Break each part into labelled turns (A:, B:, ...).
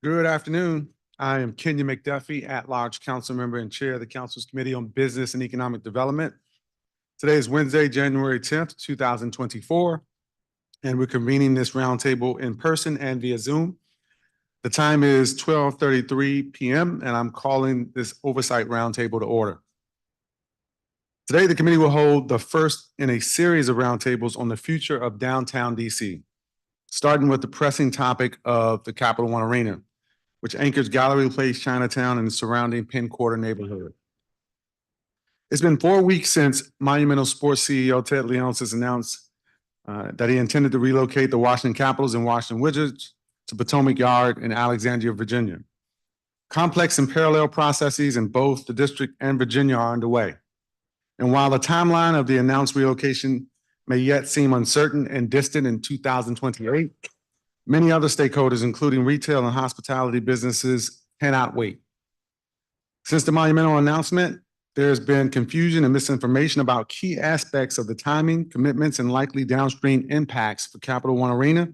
A: Good afternoon. I am Kenya McDuffie, at-large council member and chair of the council's Committee on Business and Economic Development. Today is Wednesday, January 10th, 2024, and we're convening this roundtable in person and via Zoom. The time is 12:33 p.m., and I'm calling this Oversight Roundtable to order. Today, the committee will hold the first in a series of roundtables on the future of downtown DC, starting with the pressing topic of the Capital One Arena, which anchors Gallery Place, Chinatown, and the surrounding Penn Quarter neighborhood. It's been 4 weeks since Monumental Sports CEO Ted Leonsis has announced that he intended to relocate the Washington Capitals and Washington Wizards to Potomac Yard in Alexandria, Virginia. Complex and parallel processes in both the district and Virginia are underway. And while the timeline of the announced relocation may yet seem uncertain and distant in 2028, many other stakeholders, including retail and hospitality businesses, cannot wait. Since the Monumental announcement, there has been confusion and misinformation about key aspects of the timing, commitments, and likely downstream impacts for Capital One Arena,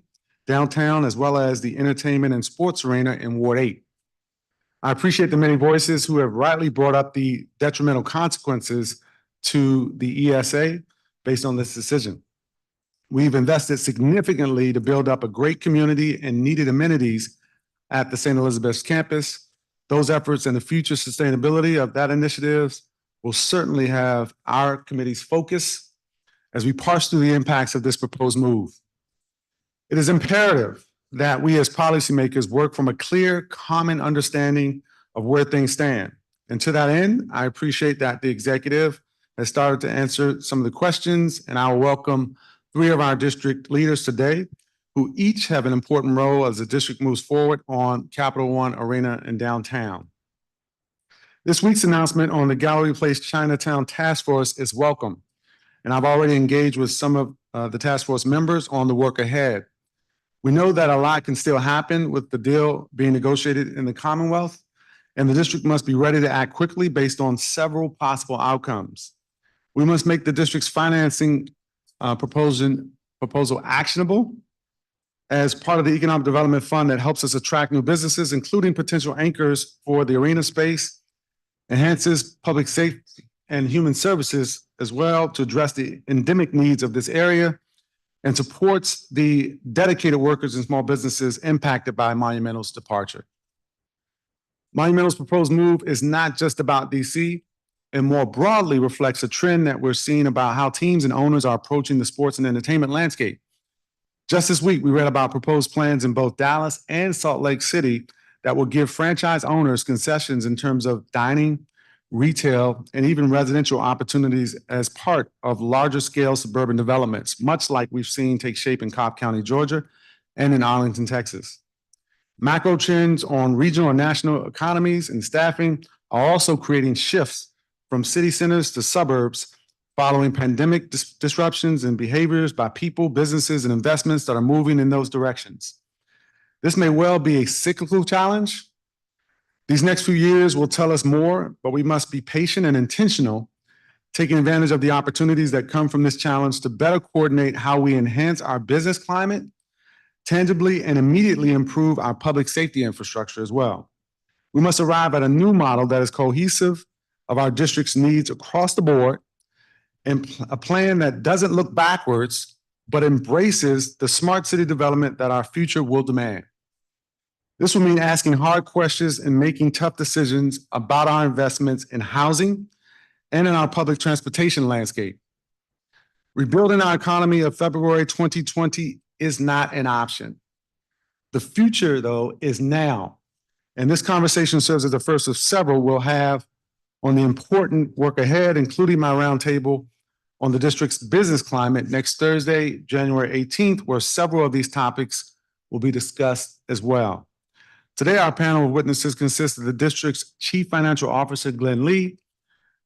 A: downtown, as well as the entertainment and sports arena in Ward 8. I appreciate the many voices who have rightly brought up the detrimental consequences to the ESA based on this decision. We've invested significantly to build up a great community and needed amenities at the St. Elizabeth's campus. Those efforts and the future sustainability of that initiative will certainly have our committee's focus as we parse through the impacts of this proposed move. It is imperative that we as policymakers work from a clear, common understanding of where things stand. And to that end, I appreciate that the executive has started to answer some of the questions, and I will welcome 3 of our district leaders today who each have an important role as the district moves forward on Capital One Arena and downtown. This week's announcement on the Gallery Place Chinatown Task Force is welcome, and I've already engaged with some of the task force members on the work ahead. We know that a lot can still happen with the deal being negotiated in the Commonwealth, and the district must be ready to act quickly based on several possible outcomes. We must make the district's financing proposal actionable as part of the Economic Development Fund that helps us attract new businesses, including potential anchors for the arena space, enhances public safety and human services as well to address the endemic needs of this area, and supports the dedicated workers and small businesses impacted by Monumental's departure. Monumental's proposed move is not just about DC, and more broadly reflects a trend that we're seeing about how teams and owners are approaching the sports and entertainment landscape. Just this week, we read about proposed plans in both Dallas and Salt Lake City that will give franchise owners concessions in terms of dining, retail, and even residential opportunities as part of larger scale suburban developments, much like we've seen take shape in Cobb County, Georgia, and in Arlington, Texas. Macro trends on regional and national economies and staffing are also creating shifts from city centers to suburbs following pandemic disruptions and behaviors by people, businesses, and investments that are moving in those directions. This may well be a cyclical challenge. These next few years will tell us more, but we must be patient and intentional, taking advantage of the opportunities that come from this challenge to better coordinate how we enhance our business climate, tangibly and immediately improve our public safety infrastructure as well. We must arrive at a new model that is cohesive of our district's needs across the board, and a plan that doesn't look backwards, but embraces the smart city development that our future will demand. This will mean asking hard questions and making tough decisions about our investments in housing and in our public transportation landscape. Rebuilding our economy of February 2020 is not an option. The future, though, is now. And this conversation serves as the first of several we'll have on the important work ahead, including my roundtable on the district's business climate next Thursday, January 18th, where several of these topics will be discussed as well. Today, our panel of witnesses consists of the district's Chief Financial Officer, Glenn Lee,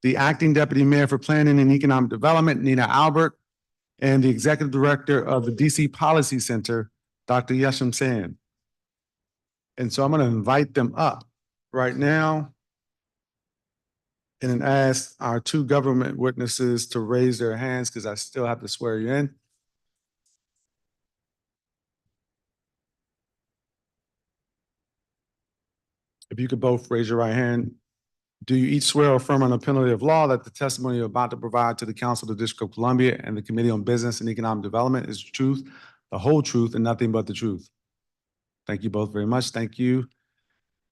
A: the Acting Deputy Mayor for Planning and Economic Development, Nina Albert, and the Executive Director of the DC Policy Center, Dr. Yesham Sand. And so I'm going to invite them up right now and then ask our 2 government witnesses to raise their hands because I still have to swear you in. If you could both raise your right hand. Do you each swear or affirm on the penalty of law that the testimony you're about to provide to the Council of the District of Columbia and the Committee on Business and Economic Development is the truth, the whole truth, and nothing but the truth? Thank you both very much. Thank you.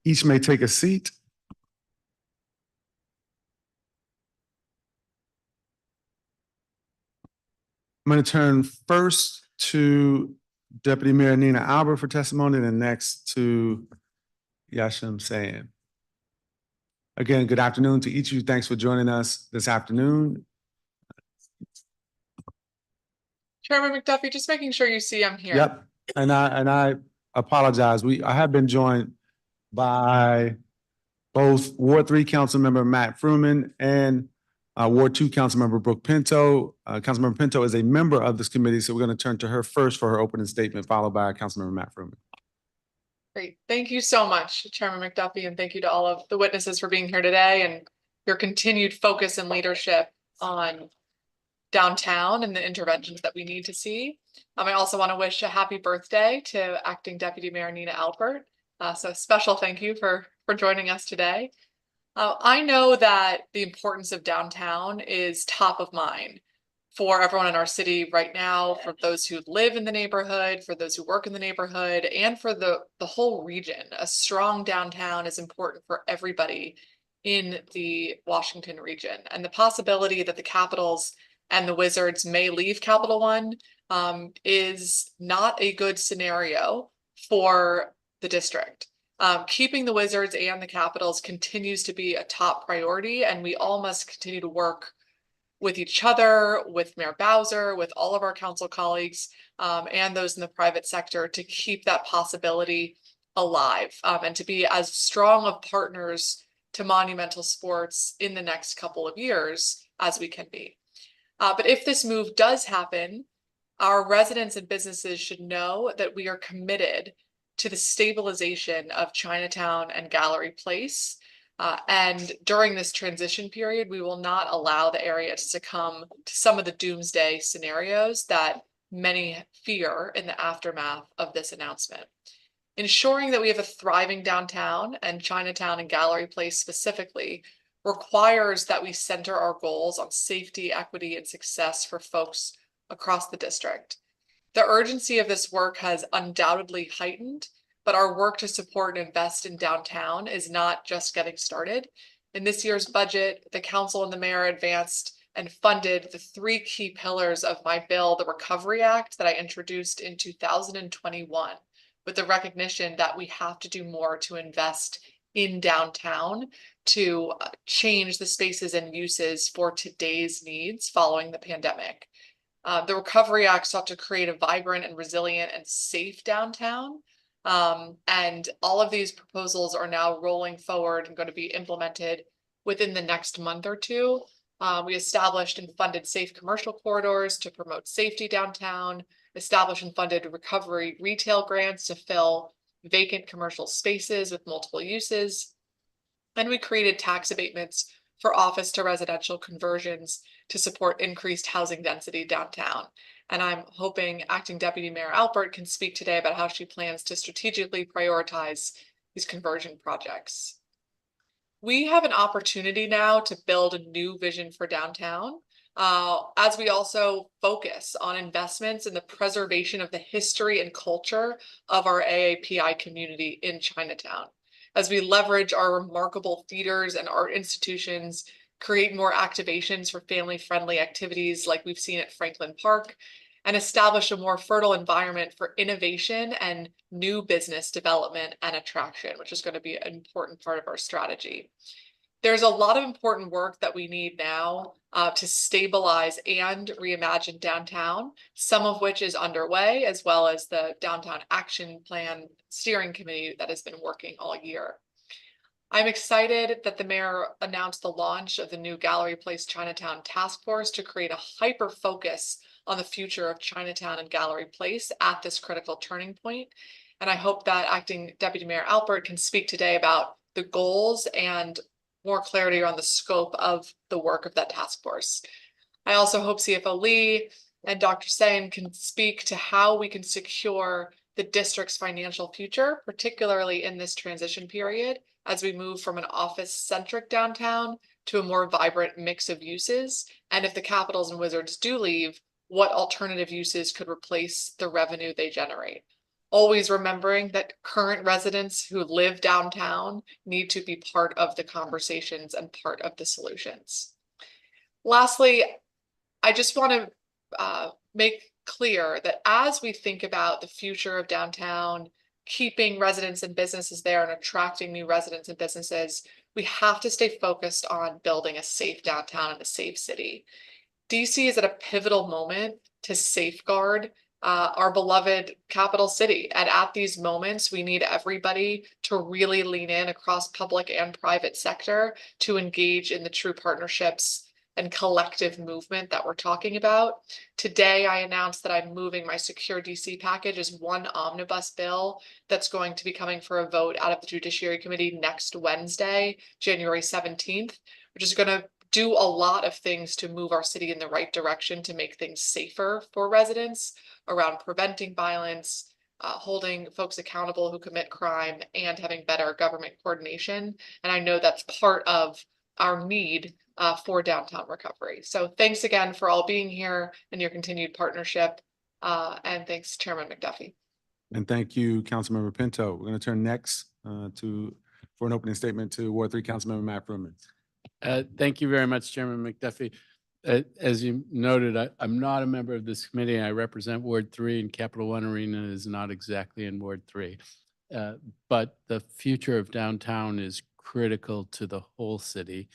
A: Each may take a seat. I'm going to turn first to Deputy Mayor Nina Albert for testimony, and then next to Yashim Sayin. Again, good afternoon to each of you. Thanks for joining us this afternoon.
B: Chairman McDuffie, just making sure you see I'm here.
A: Yep, and I apologize. I have been joined by both Ward 3 Councilmember Matt Fruman and Ward 2 Councilmember Brooke Pinto. Councilmember Pinto is a member of this committee, so we're going to turn to her first for her opening statement, followed by Councilmember Matt Fruman.
B: Great. Thank you so much, Chairman McDuffie, and thank you to all of the witnesses for being here today and your continued focus and leadership on downtown and the interventions that we need to see. I also want to wish a happy birthday to Acting Deputy Mayor Nina Albert. So a special thank you for joining us today. I know that the importance of downtown is top of mind for everyone in our city right now, for those who live in the neighborhood, for those who work in the neighborhood, and for the whole region. A strong downtown is important for everybody in the Washington region. And the possibility that the Capitals and the Wizards may leave Capital One is not a good scenario for the district. Keeping the Wizards and the Capitals continues to be a top priority, and we all must continue to work with each other, with Mayor Bowser, with all of our council colleagues, and those in the private sector to keep that possibility alive, and to be as strong of partners to monumental sports in the next couple of years as we can be. But if this move does happen, our residents and businesses should know that we are committed to the stabilization of Chinatown and Gallery Place. And during this transition period, we will not allow the area to succumb to some of the doomsday scenarios that many fear in the aftermath of this announcement. Ensuring that we have a thriving downtown, and Chinatown and Gallery Place specifically, requires that we center our goals on safety, equity, and success for folks across the district. The urgency of this work has undoubtedly heightened, but our work to support and invest in downtown is not just getting started. In this year's budget, the council and the mayor advanced and funded the 3 key pillars of my bill, the Recovery Act, that I introduced in 2021, with the recognition that we have to do more to invest in downtown to change the spaces and uses for today's needs following the pandemic. The Recovery Act sought to create a vibrant and resilient and safe downtown. And all of these proposals are now rolling forward and going to be implemented within the next month or two. We established and funded safe commercial corridors to promote safety downtown, established and funded recovery retail grants to fill vacant commercial spaces with multiple uses. And we created tax abatements for office to residential conversions to support increased housing density downtown. And I'm hoping Acting Deputy Mayor Albert can speak today about how she plans to strategically prioritize these conversion projects. We have an opportunity now to build a new vision for downtown, as we also focus on investments in the preservation of the history and culture of our AAPI community in Chinatown. As we leverage our remarkable theaters and art institutions, create more activations for family-friendly activities like we've seen at Franklin Park, and establish a more fertile environment for innovation and new business development and attraction, which is going to be an important part of our strategy. There's a lot of important work that we need now to stabilize and reimagine downtown, some of which is underway, as well as the Downtown Action Plan Steering Committee that has been working all year. I'm excited that the mayor announced the launch of the new Gallery Place Chinatown Task Force to create a hyper focus on the future of Chinatown and Gallery Place at this critical turning point. And I hope that Acting Deputy Mayor Albert can speak today about the goals and more clarity on the scope of the work of that task force. I also hope CFO Lee and Dr. Sain can speak to how we can secure the district's financial future, particularly in this transition period, as we move from an office-centric downtown to a more vibrant mix of uses. And if the Capitals and Wizards do leave, what alternative uses could replace the revenue they generate? Always remembering that current residents who live downtown need to be part of the conversations and part of the solutions. Lastly, I just want to make clear that as we think about the future of downtown, keeping residents and businesses there and attracting new residents and businesses, we have to stay focused on building a safe downtown and a safe city. DC is at a pivotal moment to safeguard our beloved capital city. And at these moments, we need everybody to really lean in across public and private sector to engage in the true partnerships and collective movement that we're talking about. Today, I announced that I'm moving my Secure DC package as one omnibus bill that's going to be coming for a vote out of the Judiciary Committee next Wednesday, January 17th, which is going to do a lot of things to move our city in the right direction to make things safer for residents around preventing violence, holding folks accountable who commit crime, and having better government coordination. And I know that's part of our need for downtown recovery. So thanks again for all being here and your continued partnership. And thanks, Chairman McDuffie.
A: And thank you, Councilmember Pinto. We're going to turn next for an opening statement to Ward 3 Councilmember Matt Fruman.
C: Thank you very much, Chairman McDuffie. As you noted, I'm not a member of this committee. I represent Ward 3, and Capital One Arena is not exactly in Ward 3. But the future of downtown is critical to the whole city.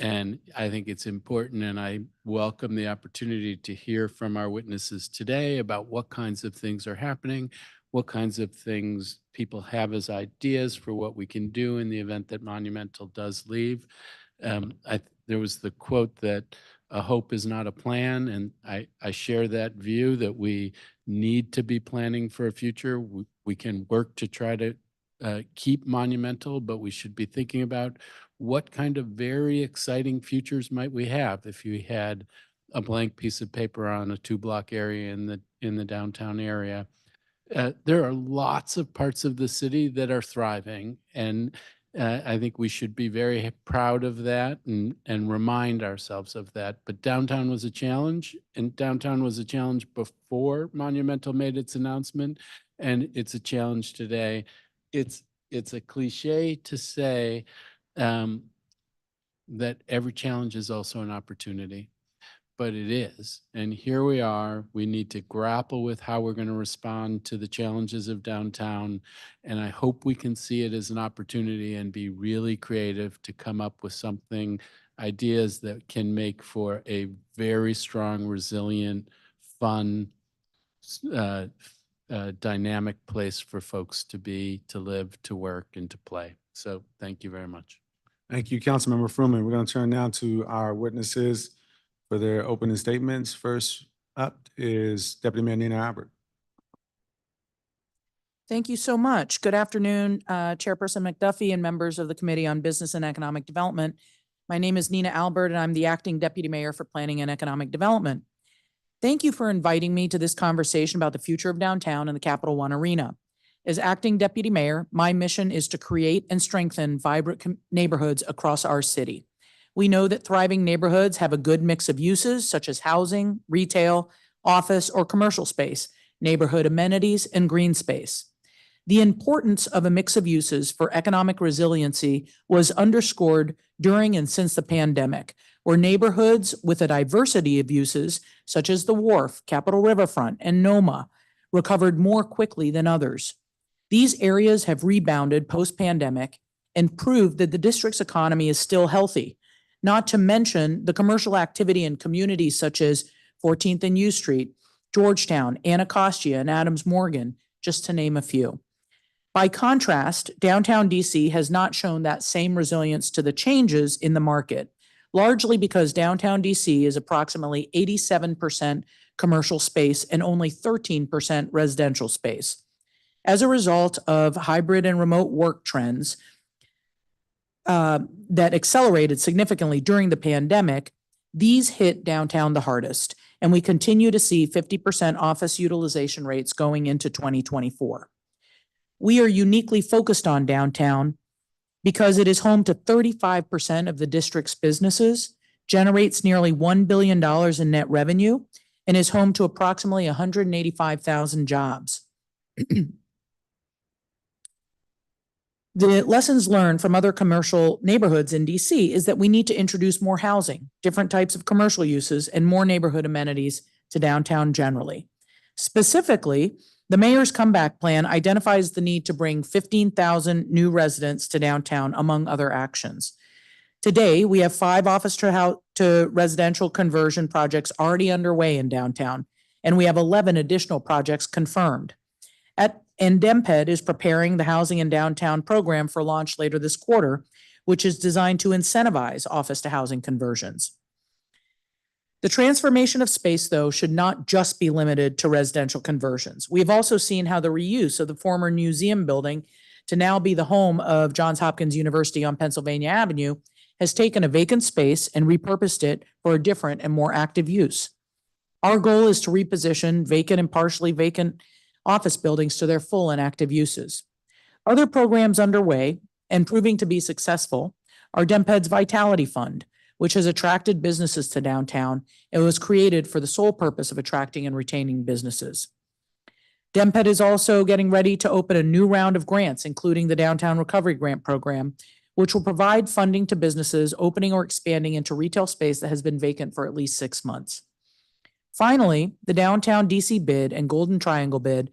C: And I think it's important, and I welcome the opportunity to hear from our witnesses today about what kinds of things are happening, what kinds of things people have as ideas for what we can do in the event that Monumental does leave. There was the quote that a hope is not a plan, and I share that view that we need to be planning for a future. We can work to try to keep Monumental, but we should be thinking about what kind of very exciting futures might we have if you had a blank piece of paper on a 2-block area in the downtown area. There are lots of parts of the city that are thriving, and I think we should be very proud of that and remind ourselves of that. But downtown was a challenge, and downtown was a challenge before Monumental made its announcement, and it's a challenge today. It's a cliche to say that every challenge is also an opportunity, but it is. And here we are. We need to grapple with how we're going to respond to the challenges of downtown. And I hope we can see it as an opportunity and be really creative to come up with ideas that can make for a very strong, resilient, fun, dynamic place for folks to be, to live, to work, and to play. So thank you very much.
A: Thank you, Councilmember Fruman. We're going to turn now to our witnesses for their opening statements. First up is Deputy Mayor Nina Albert.
D: Thank you so much. Good afternoon, Chairperson McDuffie and members of the Committee on Business and Economic Development. My name is Nina Albert, and I'm the Acting Deputy Mayor for Planning and Economic Development. Thank you for inviting me to this conversation about the future of downtown and the Capital One Arena. As Acting Deputy Mayor, my mission is to create and strengthen vibrant neighborhoods across our city. We know that thriving neighborhoods have a good mix of uses such as housing, retail, office, or commercial space, neighborhood amenities, and green space. The importance of a mix of uses for economic resiliency was underscored during and since the pandemic, where neighborhoods with a diversity of uses, such as the Wharf, Capitol Riverfront, and NOMA, recovered more quickly than others. These areas have rebounded post-pandemic and proved that the district's economy is still healthy, not to mention the commercial activity in communities such as 14th and U Street, Georgetown, Anacostia, and Adams Morgan, just to name a few. By contrast, downtown DC has not shown that same resilience to the changes in the market, largely because downtown DC is approximately 87% commercial space and only 13% residential space. As a result of hybrid and remote work trends that accelerated significantly during the pandemic, these hit downtown the hardest, and we continue to see 50% office utilization rates going into 2024. We are uniquely focused on downtown because it is home to 35% of the district's businesses, generates nearly $1 billion in net revenue, and is home to approximately 185,000 jobs. The lessons learned from other commercial neighborhoods in DC is that we need to introduce more housing, different types of commercial uses, and more neighborhood amenities to downtown generally. Specifically, the mayor's comeback plan identifies the need to bring 15,000 new residents to downtown, among other actions. Today, we have 5 office to residential conversion projects already underway in downtown, and we have 11 additional projects confirmed. And DEMPED is preparing the Housing in Downtown program for launch later this quarter, which is designed to incentivize office to housing conversions. The transformation of space, though, should not just be limited to residential conversions. We have also seen how the reuse of the former museum building to now be the home of Johns Hopkins University on Pennsylvania Avenue has taken a vacant space and repurposed it for a different and more active use. Our goal is to reposition vacant and partially vacant office buildings to their full and active uses. Other programs underway and proving to be successful are DEMPED's Vitality Fund, which has attracted businesses to downtown and was created for the sole purpose of attracting and retaining businesses. DEMPED is also getting ready to open a new round of grants, including the Downtown Recovery Grant Program, which will provide funding to businesses opening or expanding into retail space that has been vacant for at least 6 months. Finally, the Downtown DC bid and Golden Triangle bid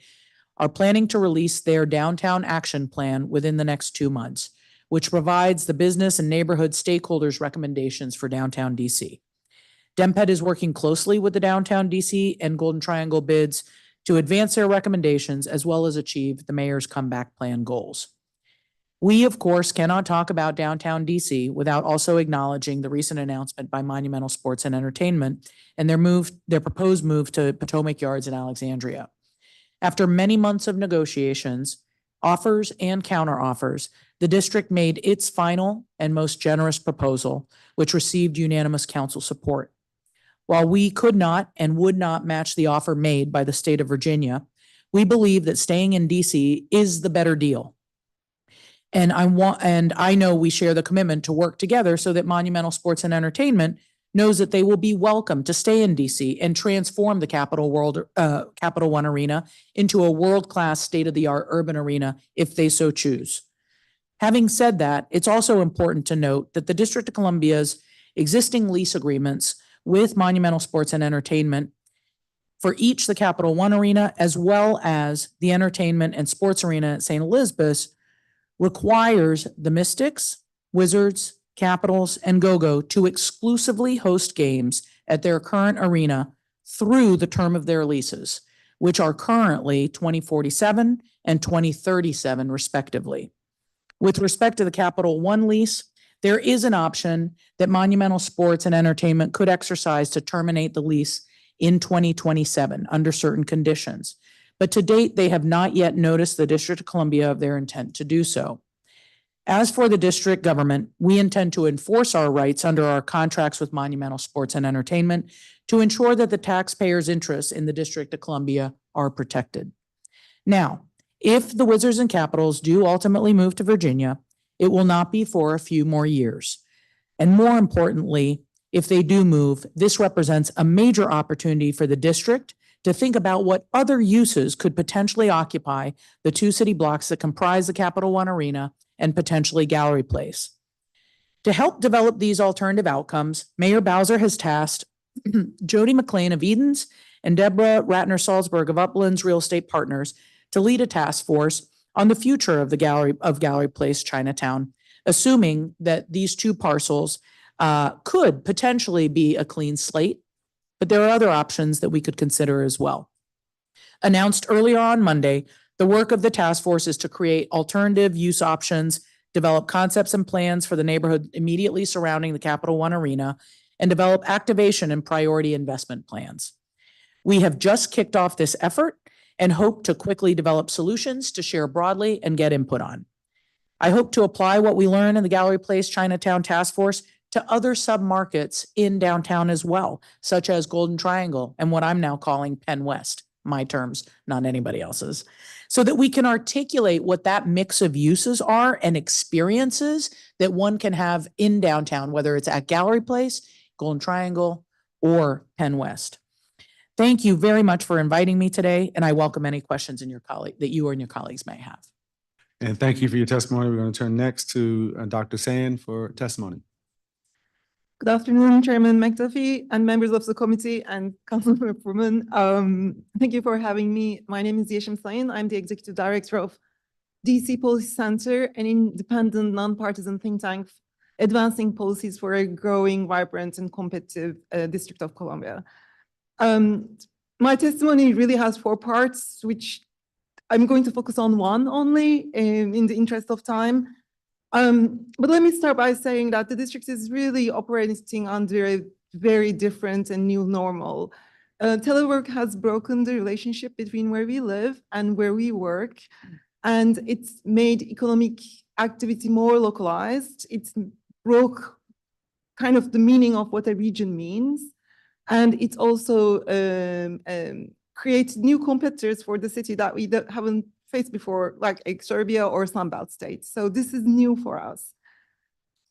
D: are planning to release their Downtown Action Plan within the next 2 months, which provides the business and neighborhood stakeholders recommendations for downtown DC. DEMPED is working closely with the Downtown DC and Golden Triangle bids to advance their recommendations as well as achieve the mayor's comeback plan goals. We, of course, cannot talk about downtown DC without also acknowledging the recent announcement by Monumental Sports and Entertainment and their proposed move to Potomac Yards in Alexandria. After many months of negotiations, offers and counteroffers, the district made its final and most generous proposal, which received unanimous council support. While we could not and would not match the offer made by the state of Virginia, we believe that staying in DC is the better deal. And I know we share the commitment to work together so that Monumental Sports and Entertainment knows that they will be welcome to stay in DC and transform the Capital One Arena into a world-class, state-of-the-art urban arena if they so choose. Having said that, it's also important to note that the District of Columbia's existing lease agreements with Monumental Sports and Entertainment for each the Capital One Arena as well as the entertainment and sports arena at St. Elizabeth's requires the Mystics, Wizards, Capitals, and Go-Go to exclusively host games at their current arena through the term of their leases, which are currently 2047 and 2037 respectively. With respect to the Capital One lease, there is an option that Monumental Sports and Entertainment could exercise to terminate the lease in 2027 under certain conditions. But to date, they have not yet noticed the District of Columbia of their intent to do so. As for the district government, we intend to enforce our rights under our contracts with Monumental Sports and Entertainment to ensure that the taxpayers' interests in the District of Columbia are protected. Now, if the Wizards and Capitals do ultimately move to Virginia, it will not be for a few more years. And more importantly, if they do move, this represents a major opportunity for the district to think about what other uses could potentially occupy the 2 city blocks that comprise the Capital One Arena and potentially Gallery Place. To help develop these alternative outcomes, Mayor Bowser has tasked Jody McLean of Edens and Deborah Ratner-Salzberg of Uplands Real Estate Partners to lead a task force on the future of the Gallery Place Chinatown, assuming that these 2 parcels could potentially be a clean slate. But there are other options that we could consider as well. Announced earlier on Monday, the work of the task force is to create alternative use options, develop concepts and plans for the neighborhood immediately surrounding the Capital One Arena, and develop activation and priority investment plans. We have just kicked off this effort and hope to quickly develop solutions to share broadly and get input on. I hope to apply what we learn in the Gallery Place Chinatown Task Force to other submarkets in downtown as well, such as Golden Triangle and what I'm now calling Penn West, my terms, not anybody else's, so that we can articulate what that mix of uses are and experiences that one can have in downtown, whether it's at Gallery Place, Golden Triangle, or Penn West. Thank you very much for inviting me today, and I welcome any questions that you and your colleagues may have.
A: And thank you for your testimony. We're going to turn next to Dr. Sand for testimony.
E: Good afternoon, Chairman McDuffie and members of the committee and Councilwoman. Thank you for having me. My name is Yeşim Sayın. I'm the Executive Director of DC Policy Center, an independent, nonpartisan think tank advancing policies for a growing, vibrant, and competitive District of Columbia. My testimony really has 4 parts, which I'm going to focus on one only in the interest of time. But let me start by saying that the district is really operating under a very different and new normal. Telework has broken the relationship between where we live and where we work, and it's made economic activity more localized. It's broke kind of the meaning of what a region means, and it also creates new competitors for the city that we haven't faced before, like Serbia or Sunbelt states. So this is new for us.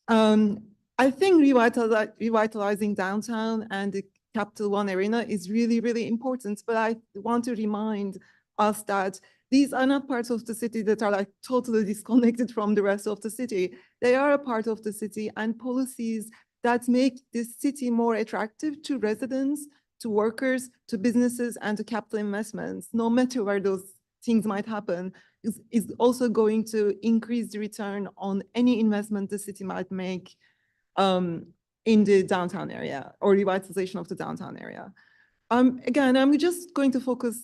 E: I think revitalizing downtown and the Capital One Arena is really, really important, but I want to remind us that these are not parts of the city that are like totally disconnected from the rest of the city. They are a part of the city, and policies that make this city more attractive to residents, to workers, to businesses, and to capital investments, no matter where those things might happen, is also going to increase the return on any investment the city might make in the downtown area or revitalization of the downtown area. Again, I'm just going to focus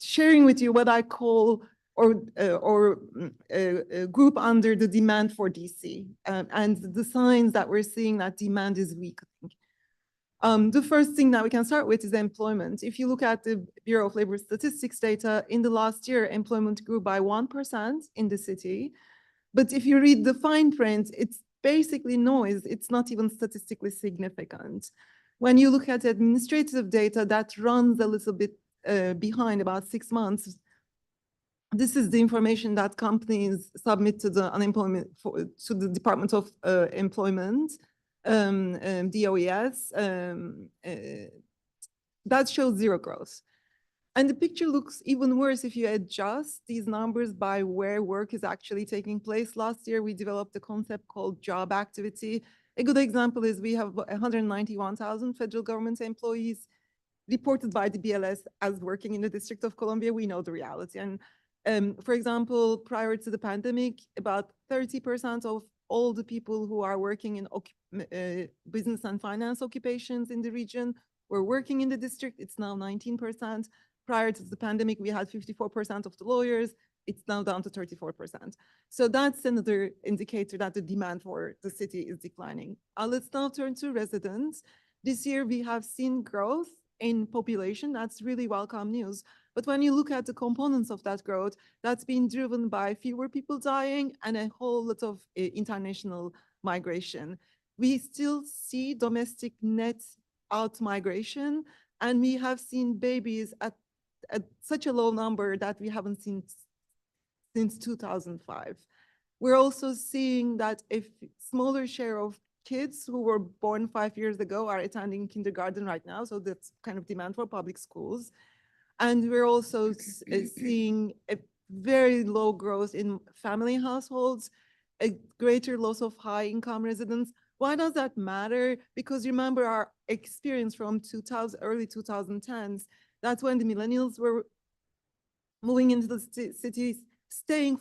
E: sharing with you what I call or group under the demand for DC and the signs that we're seeing that demand is weakening. The first thing that we can start with is employment. If you look at the Bureau of Labor Statistics data, in the last year, employment grew by 1% in the city. But if you read the fine print, it's basically noise. It's not even statistically significant. When you look at administrative data, that runs a little bit behind, about 6 months. This is the information that companies submit to the to the Department of Employment. DOES, that shows 0 growth. And the picture looks even worse if you adjust these numbers by where work is actually taking place. Last year, we developed a concept called job activity. A good example is we have 191,000 federal government employees reported by the BLS as working in the District of Columbia. We know the reality. And for example, prior to the pandemic, about 30% of all the people who are working in business and finance occupations in the region were working in the district. It's now 19%. Prior to the pandemic, we had 54% of the lawyers. It's now down to 34%. So that's another indicator that the demand for the city is declining. Let's now turn to residents. This year, we have seen growth in population. That's really welcome news. But when you look at the components of that growth, that's been driven by fewer people dying and a whole lot of international migration. We still see domestic net out migration, and we have seen babies at such a low number that we haven't seen since 2005. We're also seeing that a smaller share of kids who were born 5 years ago are attending kindergarten right now, so that's kind of demand for public schools. And we're also seeing a very low growth in family households, a greater loss of high-income residents. Why does that matter? Because remember our experience from early 2010s, that's when the millennials were moving into the cities,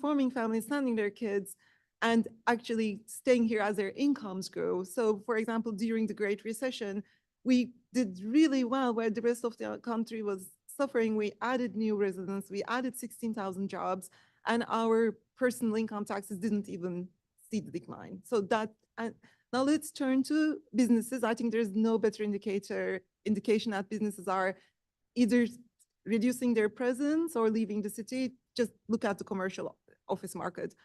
E: forming families, sending their kids, and actually staying here as their incomes grow. So for example, during the Great Recession, we did really well where the rest of the country was suffering. We added new residents, we added 16,000 jobs, and our personal income taxes didn't even see the decline. So that, now let's turn to businesses. I think there's no better indication that businesses are either reducing their presence or leaving the city. Just look at the commercial office market.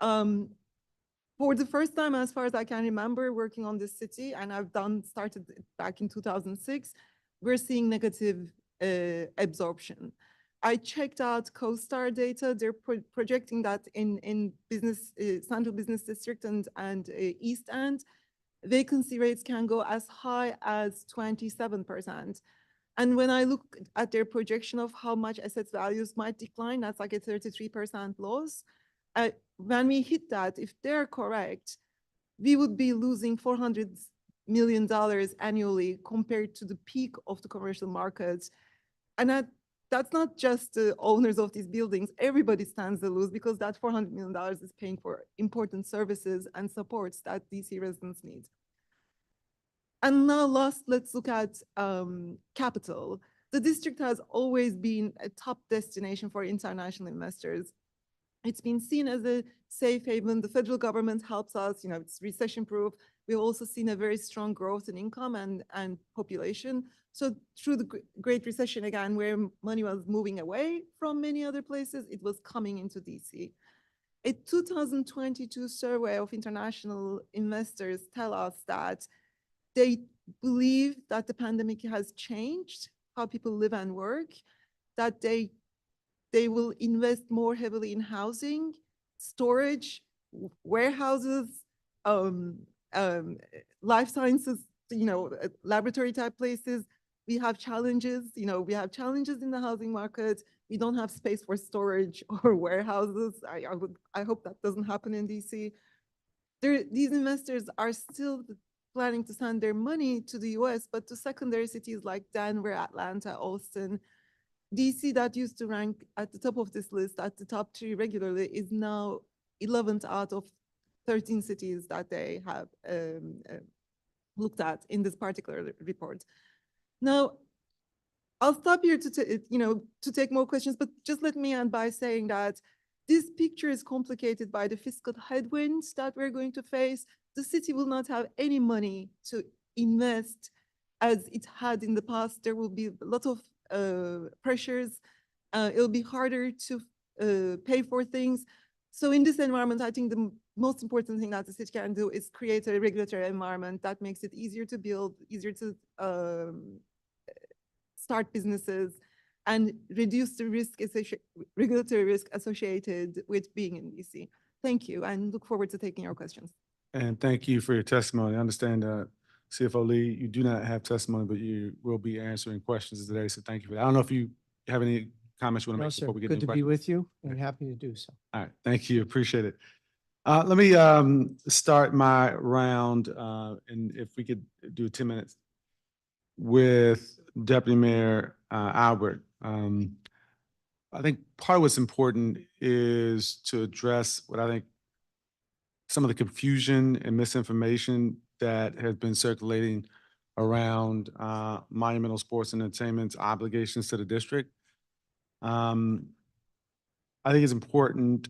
E: For the first time, as far as I can remember, working on this city, and I've started back in 2006, we're seeing negative absorption. I checked out CoStar data. They're projecting that in business, Central Business District and East End, vacancy rates can go as high as 27%. And when I look at their projection of how much asset values might decline, that's like a 33% loss. When we hit that, if they're correct, we would be losing $400 million annually compared to the peak of the commercial markets. And that's not just the owners of these buildings. Everybody stands to lose because that $400 million is paying for important services and supports that DC residents need. And now last, let's look at capital. The district has always been a top destination for international investors. It's been seen as a safe haven. The federal government helps us, it's recession proof. We've also seen a very strong growth in income and population. So through the Great Recession, again, where money was moving away from many other places, it was coming into DC. A 2022 survey of international investors tell us that they believe that the pandemic has changed how people live and work, that they will invest more heavily in housing, storage, warehouses, life sciences, laboratory type places. We have challenges, we have challenges in the housing market. We don't have space for storage or warehouses. I hope that doesn't happen in DC. These investors are still planning to send their money to the US, but to secondary cities like Denver, Atlanta, Austin. DC, that used to rank at the top of this list, at the top 3 regularly, is now 11th out of 13 cities that they have looked at in this particular report. Now, I'll stop here to take more questions, but just let me end by saying that this picture is complicated by the fiscal headwinds that we're going to face. The city will not have any money to invest as it had in the past. There will be a lot of pressures. It'll be harder to pay for things. So in this environment, I think the most important thing that the city can do is create a regulatory environment that makes it easier to build, easier to start businesses, and reduce the regulatory risk associated with being in DC. Thank you, and look forward to taking your questions.
A: And thank you for your testimony. I understand, CFO Lee, you do not have testimony, but you will be answering questions today. So thank you for that. I don't know if you have any comments you want to
F: No,
A: make
F: sir.
A: before we get
F: Good
A: into
F: to be
A: questions.
F: with you and happy to do so.
A: All right. Thank you. Appreciate it. Let me start my round, and if we could do 10 minutes with Deputy Mayor Albert. I think part of what's important is to address what I think some of the confusion and misinformation that has been circulating around Monumental Sports and Entertainment's obligations to the district. I think it's important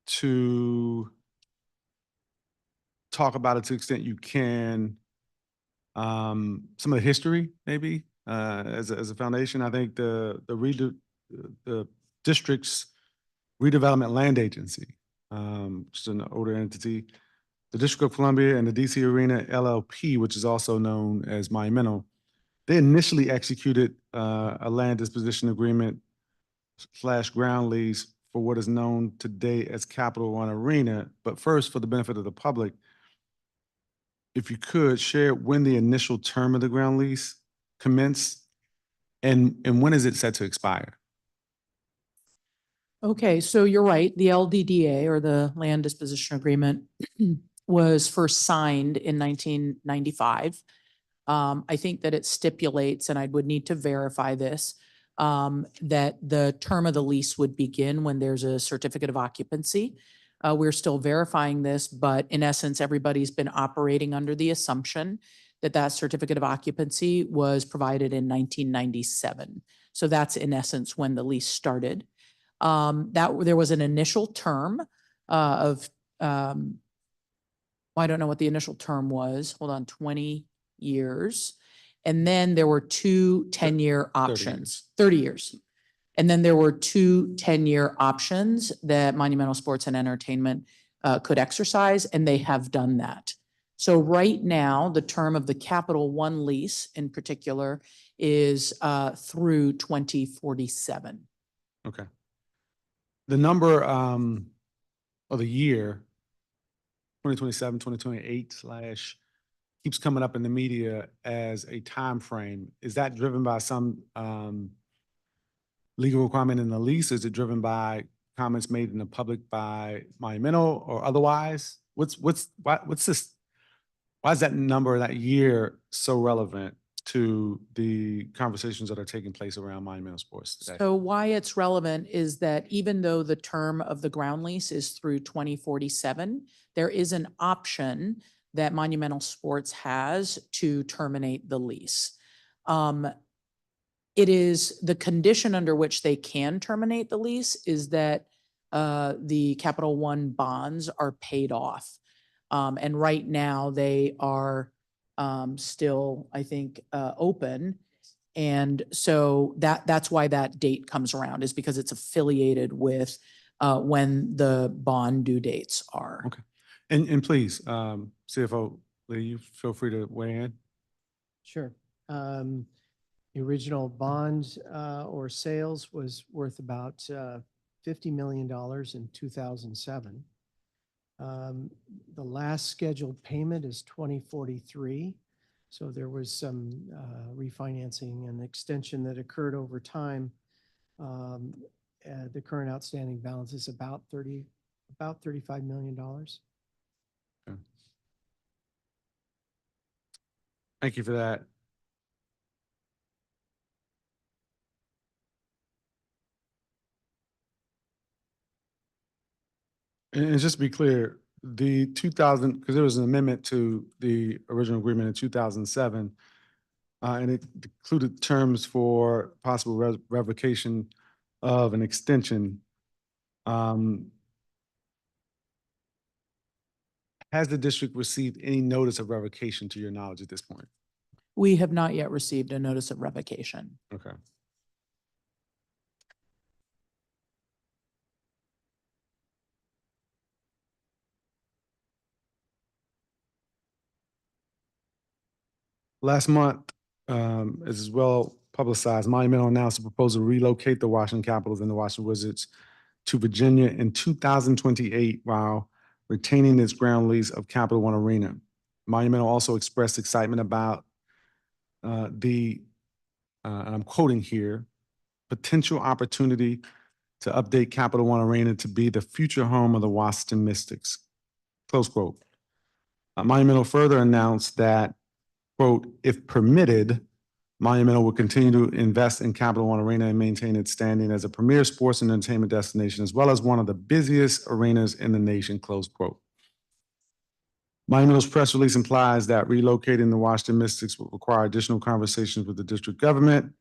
A: to talk about it to the extent you can, some of the history, maybe, as a foundation. I think the district's redevelopment land agency, which is an older entity, the District of Columbia and the DC Arena LLP, which is also known as Monumental, they initially executed a land disposition agreement / ground lease for what is known today as Capital One Arena. But first, for the benefit of the public, if you could share when the initial term of the ground lease commenced and when is it set to expire?
D: Okay, so you're right. The LDDA, or the Land Disposition Agreement, was first signed in 1995. I think that it stipulates, and I would need to verify this, that the term of the lease would begin when there's a certificate of occupancy. We're still verifying this, but in essence, everybody's been operating under the assumption that that certificate of occupancy was provided in 1997. So that's in essence when the lease started. There was an initial term of, I don't know what the initial term was. Hold on, 20 years. And then there were two 10-year options, 30 years. And then there were two 10-year options that Monumental Sports and Entertainment could exercise, and they have done that. So right now, the term of the Capital One lease in particular is through 2047.
A: Okay. The number, or the year, 2027, 2028 slash, keeps coming up in the media as a time frame. Is that driven by some legal requirement in the lease? Is it driven by comments made in the public by Monumental or otherwise? What's this? Why is that number, that year, so relevant to the conversations that are taking place around Monumental Sports today?
D: So why it's relevant is that even though the term of the ground lease is through 2047, there is an option that Monumental Sports has to terminate the lease. It is the condition under which they can terminate the lease is that the Capital One bonds are paid off. And right now they are still, I think, open. And so that's why that date comes around, is because it's affiliated with when the bond due dates are.
A: Okay. And please, CFO Lee, you feel free to weigh in.
F: Sure. The original bond or sales was worth about $50 million in 2007. The last scheduled payment is 2043. So there was some refinancing and extension that occurred over time. The current outstanding balance is about $35 million.
A: Okay. Thank you for that. And just to be clear, the 2000, because there was an amendment to the original agreement in 2007, and it included terms for possible revocation of an extension. Has the district received any notice of revocation to your knowledge at this point?
D: We have not yet received a notice of revocation.
A: Okay. Last month, as well publicized, Monumental announced a proposal to relocate the Washington Capitals and the Washington Wizards to Virginia in 2028 while retaining its ground lease of Capital One Arena. Monumental also expressed excitement about and I'm quoting here, potential opportunity to update Capital One Arena to be the future home of the Washington Mystics, close quote. Monumental further announced that, quote, if permitted, Monumental will continue to invest in Capital One Arena and maintain its standing as a premier sports and entertainment destination, as well as one of the busiest arenas in the nation, close quote. Monumental's press release implies that relocating the Washington Mystics will require additional conversations with the district government.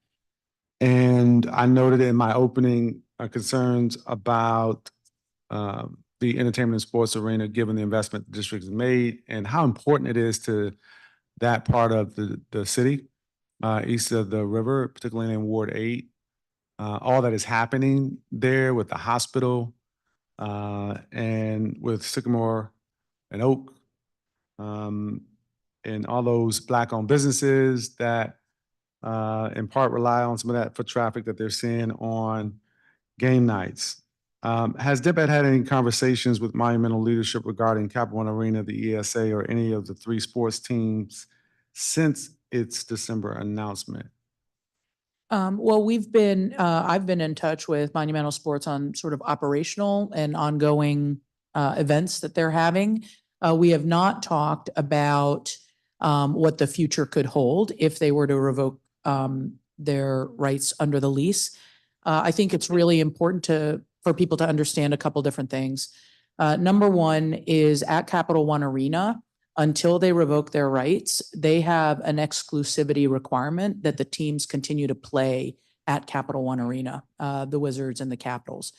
A: And I noted in my opening concerns about the entertainment and sports arena, given the investment the district has made and how important it is to that part of the city, east of the river, particularly in Ward 8. All that is happening there with the hospital and with Sycamore and Oak, and all those Black-owned businesses that in part rely on some of that foot traffic that they're seeing on game nights. Has DIPED had any conversations with Monumental leadership regarding Capital One Arena, the ESA, or any of the three sports teams since its December announcement?
D: Well, I've been in touch with Monumental Sports on sort of operational and ongoing events that they're having. We have not talked about what the future could hold if they were to revoke their rights under the lease. I think it's really important for people to understand a couple different things. Number one is at Capital One Arena, until they revoke their rights, they have an exclusivity requirement that the teams continue to play at Capital One Arena, the Wizards and the Capitals.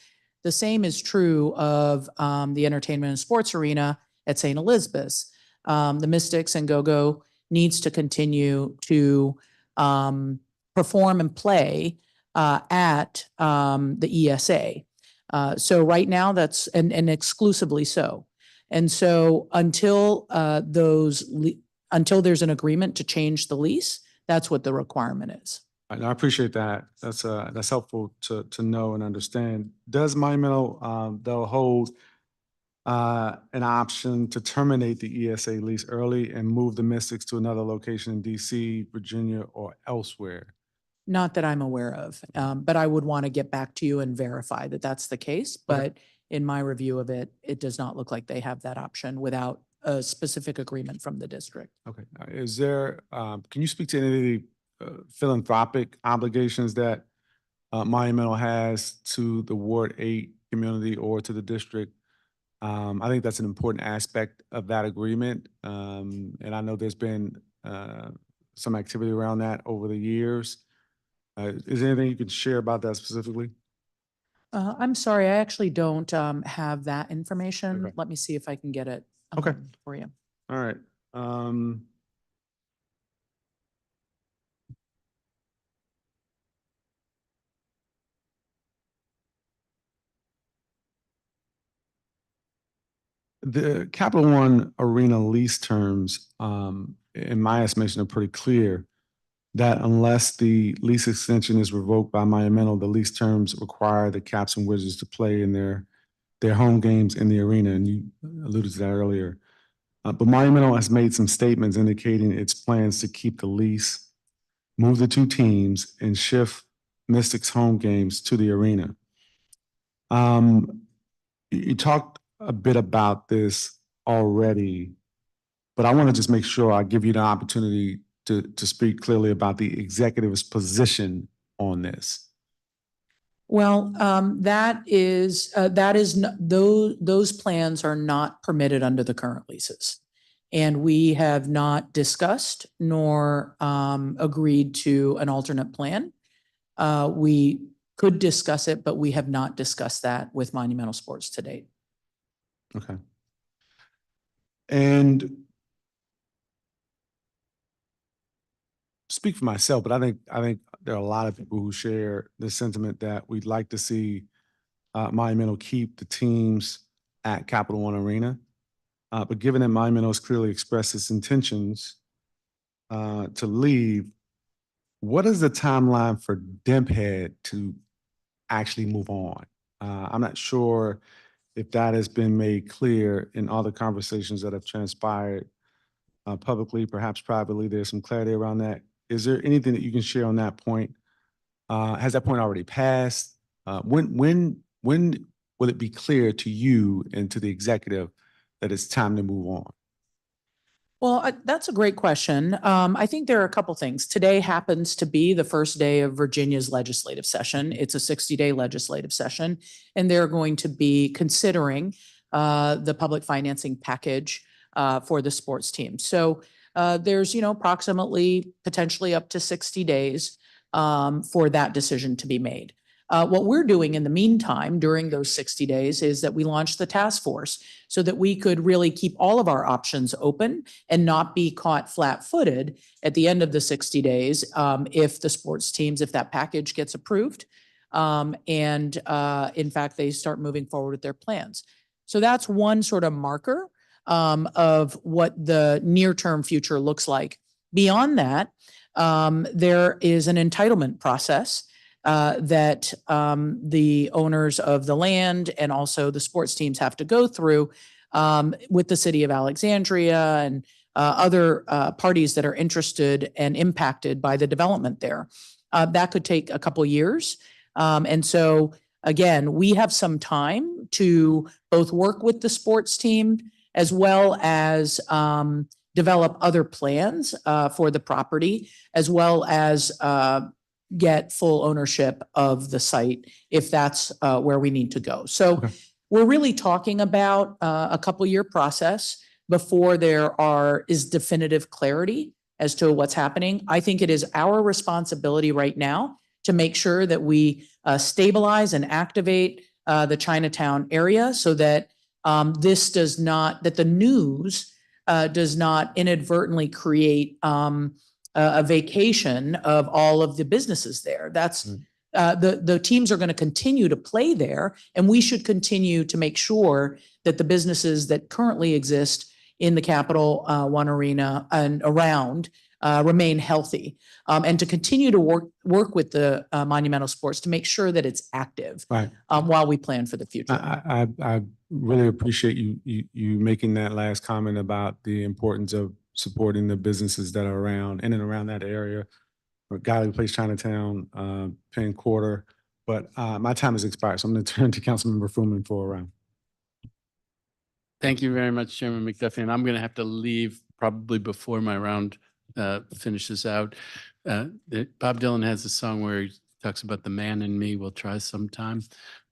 D: The same is true of the entertainment and sports arena at St. Elizabeth's. The Mystics and Go-Go needs to continue to perform and play at the ESA. So right now and exclusively so. And so until until there's an agreement to change the lease, that's what the requirement is.
A: And I appreciate that. That's helpful to know and understand. Does Monumental though hold an option to terminate the ESA lease early and move the Mystics to another location in DC, Virginia, or elsewhere?
D: Not that I'm aware of, but I would want to get back to you and verify that that's the case. But in my review of it, it does not look like they have that option without a specific agreement from the district.
A: Okay. Is there, can you speak to any of the philanthropic obligations that Monumental has to the Ward 8 community or to the district? I think that's an important aspect of that agreement. And I know there's been some activity around that over the years. Is there anything you could share about that specifically?
D: I'm sorry, I actually don't have that information.
A: Okay.
D: Let me see if I can get it
A: Okay.
D: for you.
A: All right. The Capital One Arena lease terms, in my estimation, are pretty clear that unless the lease extension is revoked by Monumental, the lease terms require the Caps and Wizards to play in their home games in the arena, and you alluded to that earlier. But Monumental has made some statements indicating its plans to keep the lease, move the two teams, and shift Mystics home games to the arena. You talked a bit about this already, but I want to just make sure I give you the opportunity to speak clearly about the executive's position on this.
D: Well, those plans are not permitted under the current leases. And we have not discussed nor agreed to an alternate plan. We could discuss it, but we have not discussed that with Monumental Sports to date.
A: Okay. And speak for myself, but I think there are a lot of people who share the sentiment that we'd like to see Monumental keep the teams at Capital One Arena. But given that Monumental has clearly expressed its intentions to leave, what is the timeline for Demphead to actually move on? I'm not sure if that has been made clear in all the conversations that have transpired publicly, perhaps privately. There's some clarity around that. Is there anything that you can share on that point? Has that point already passed? When will it be clear to you and to the executive that it's time to move on?
D: Well, that's a great question. I think there are a couple things. Today happens to be the first day of Virginia's legislative session. It's a 60-day legislative session, and they're going to be considering the public financing package for the sports team. So there's, approximately potentially up to 60 days for that decision to be made. What we're doing in the meantime during those 60 days is that we launched the task force so that we could really keep all of our options open and not be caught flat-footed at the end of the 60 days if the sports teams, if that package gets approved and in fact, they start moving forward with their plans. So that's one sort of marker of what the near-term future looks like. Beyond that, there is an entitlement process that the owners of the land and also the sports teams have to go through with the city of Alexandria and other parties that are interested and impacted by the development there. That could take a couple years. And so, again, we have some time to both work with the sports team as well as develop other plans for the property, as well as get full ownership of the site if that's where we need to go. So we're really talking about a couple-year process before there is definitive clarity as to what's happening. I think it is our responsibility right now to make sure that we stabilize and activate the Chinatown area so that that the news does not inadvertently create a vacation of all of the businesses there. That's the teams are going to continue to play there, and we should continue to make sure that the businesses that currently exist in the Capital One Arena and around remain healthy, and to continue to work with the Monumental Sports to make sure that it's active
A: Right.
D: while we plan for the future.
A: I really appreciate you making that last comment about the importance of supporting the businesses that are around in and around that area, or Gallery Place, Chinatown, Penn Quarter. But my time has expired, so I'm going to turn to Councilmember Fruman for a round.
C: Thank you very much, Chairman McDuffie. And I'm going to have to leave probably before my round finishes out. Bob Dylan has a song where he talks about the man in me will try sometime.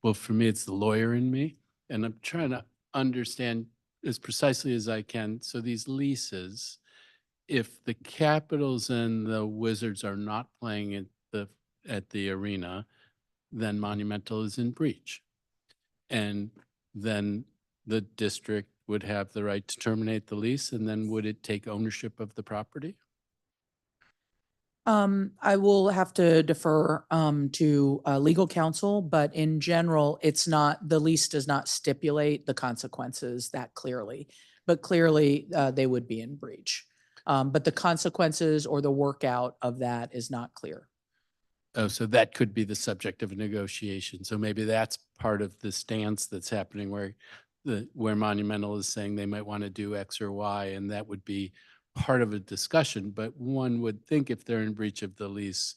C: Well, for me, it's the lawyer in me. And I'm trying to understand as precisely as I can. So these leases, if the Capitals and the Wizards are not playing at the arena, then Monumental is in breach. And then the district would have the right to terminate the lease, and then would it take ownership of the property?
D: I will have to defer to legal counsel, but in general, the lease does not stipulate the consequences that clearly, but clearly they would be in breach. But the consequences or the workout of that is not clear.
C: Oh, so that could be the subject of a negotiation. So maybe that's part of the stance that's happening where Monumental is saying they might want to do X or Y, and that would be part of a discussion. But one would think if they're in breach of the lease,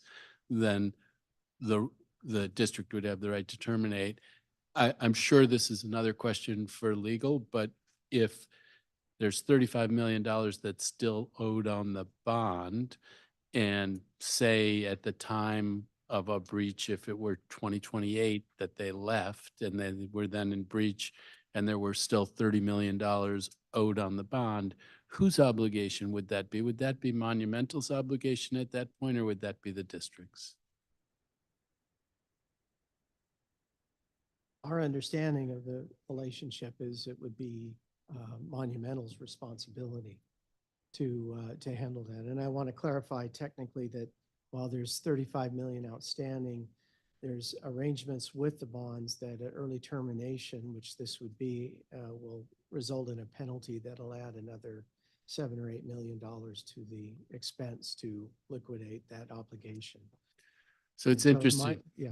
C: then the district would have the right to terminate. I'm sure this is another question for legal, but if there's $35 million that's still owed on the bond, and say at the time of a breach, if it were 2028 that they left and they were then in breach and there were still $30 million owed on the bond, whose obligation would that be? Would that be Monumental's obligation at that point, or would that be the district's?
F: Our understanding of the relationship is it would be Monumental's responsibility to handle that. And I want to clarify technically that while there's 35 million outstanding, there's arrangements with the bonds that at early termination, which this would be, will result in a penalty that'll add another $7 or $8 million to the expense to liquidate that obligation.
C: So it's
F: So
C: interesting.
F: yeah,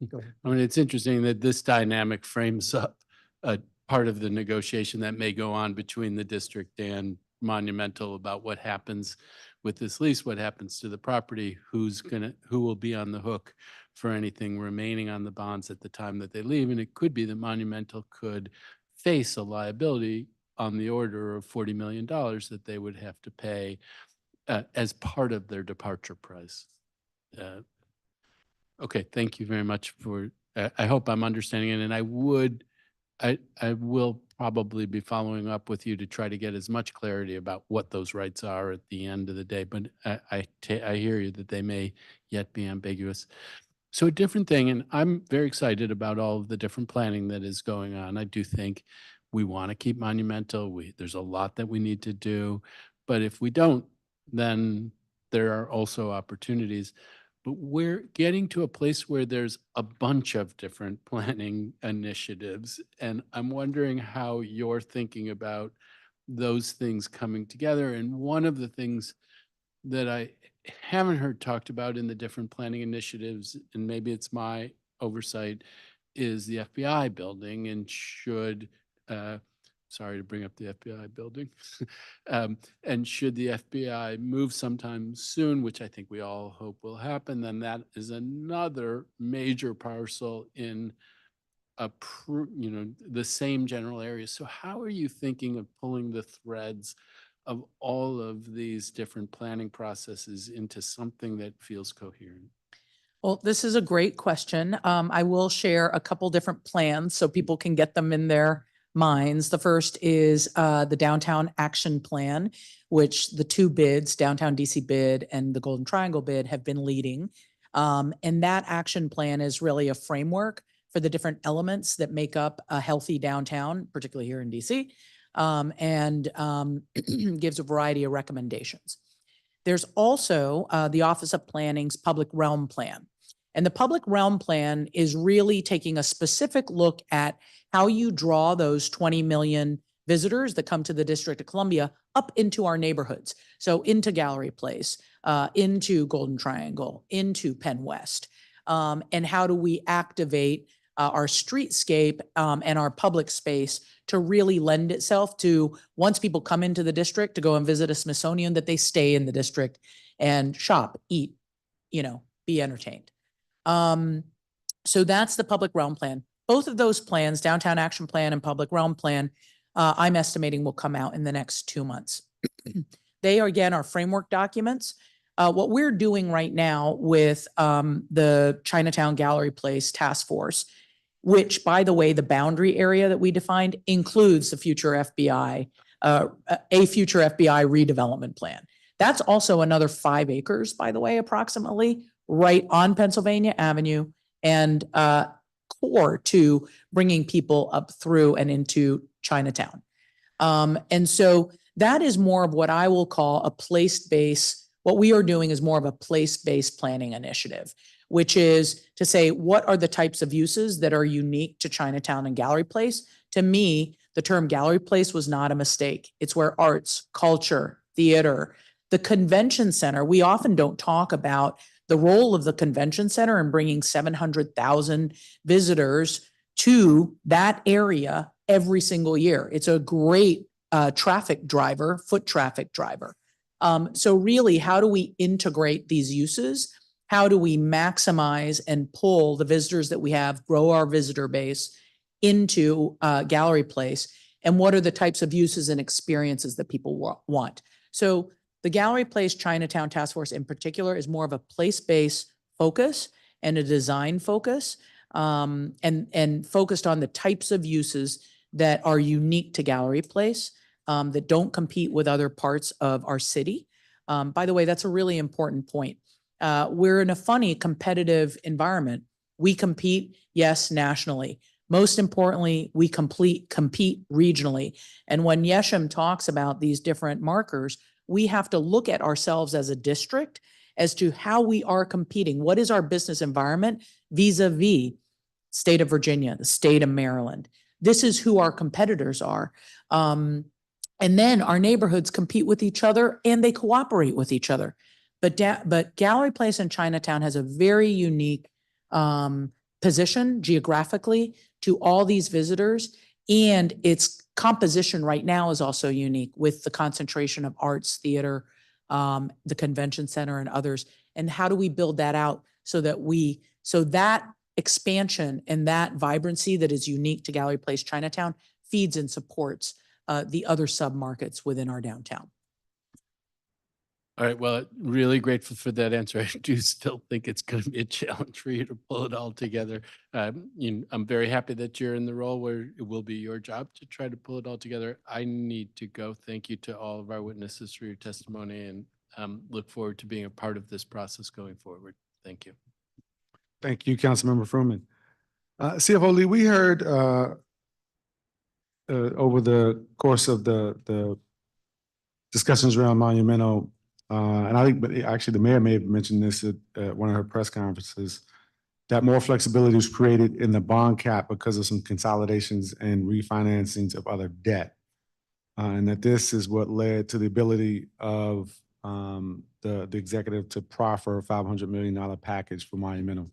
F: go ahead.
C: I mean, it's interesting that this dynamic frames up a part of the negotiation that may go on between the district and Monumental about what happens with this lease, what happens to the property, who will be on the hook for anything remaining on the bonds at the time that they leave. And it could be that Monumental could face a liability on the order of $40 million that they would have to pay as part of their departure price. Okay, thank you very much for, I hope I'm understanding it. And I will probably be following up with you to try to get as much clarity about what those rights are at the end of the day. But I hear you that they may yet be ambiguous. So a different thing, and I'm very excited about all of the different planning that is going on. I do think we want to keep Monumental. There's a lot that we need to do. But if we don't, then there are also opportunities. But we're getting to a place where there's a bunch of different planning initiatives. And I'm wondering how you're thinking about those things coming together. And one of the things that I haven't heard talked about in the different planning initiatives, and maybe it's my oversight, is the FBI building. And should, sorry to bring up the FBI building. And should the FBI move sometime soon, which I think we all hope will happen, then that is another major parcel in the same general area. So how are you thinking of pulling the threads of all of these different planning processes into something that feels coherent?
D: Well, this is a great question. I will share a couple different plans so people can get them in their minds. The first is the Downtown Action Plan, which the two bids, Downtown DC bid and the Golden Triangle bid, have been leading. And that action plan is really a framework for the different elements that make up a healthy downtown, particularly here in DC, and gives a variety of recommendations. There's also the Office of Planning's Public Realm Plan. And the public realm plan is really taking a specific look at how you draw those 20 million visitors that come to the District of Columbia up into our neighborhoods. So into Gallery Place, into Golden Triangle, into Penn West. And how do we activate our streetscape and our public space to really lend itself to, once people come into the district to go and visit a Smithsonian, that they stay in the district and shop, eat, be entertained. So that's the public realm plan. Both of those plans, Downtown Action Plan and Public Realm Plan, I'm estimating will come out in the next 2 months. They are, again, our framework documents. What we're doing right now with the Chinatown Gallery Place Task Force, which, by the way, the boundary area that we defined includes the future FBI, a future FBI redevelopment plan. That's also another 5 acres, by the way, approximately, right on Pennsylvania Avenue and core to bringing people up through and into Chinatown. And so that is more of what I will call a place-based, what we are doing is more of a place-based planning initiative, which is to say, what are the types of uses that are unique to Chinatown and Gallery Place? To me, the term Gallery Place was not a mistake. It's where arts, culture, theater, the convention center, we often don't talk about the role of the convention center in bringing 700,000 visitors to that area every single year. It's a great traffic driver, foot traffic driver. So really, how do we integrate these uses? How do we maximize and pull the visitors that we have, grow our visitor base into Gallery Place? And what are the types of uses and experiences that people want? So the Gallery Place Chinatown Task Force in particular is more of a place-based focus and a design focus, and focused on the types of uses that are unique to Gallery Place, that don't compete with other parts of our city. By the way, that's a really important point. We're in a funny competitive environment. We compete, yes, nationally. Most importantly, we compete regionally. And when Yeshem talks about these different markers, we have to look at ourselves as a district as to how we are competing. What is our business environment vis-a-vis state of Virginia, the state of Maryland? This is who our competitors are. And then our neighborhoods compete with each other and they cooperate with each other. But Gallery Place in Chinatown has a very unique position geographically to all these visitors. And its composition right now is also unique with the concentration of arts, theater, the convention center and others. And how do we build that out so that expansion and that vibrancy that is unique to Gallery Place Chinatown feeds and supports the other submarkets within our downtown.
C: All right, well, really grateful for that answer. I do still think it's going to be a challenge for you to pull it all together. I'm very happy that you're in the role where it will be your job to try to pull it all together. I need to go. Thank you to all of our witnesses for your testimony, and look forward to being a part of this process going forward. Thank you.
A: Thank you, Councilmember Fruman. CFO Lee, we heard over the course of the discussions around Monumental, and I think, but actually the mayor may have mentioned this at one of her press conferences, that more flexibility was created in the bond cap because of some consolidations and refinancings of other debt. And that this is what led to the ability of the executive to proffer a $500 million package for Monumental.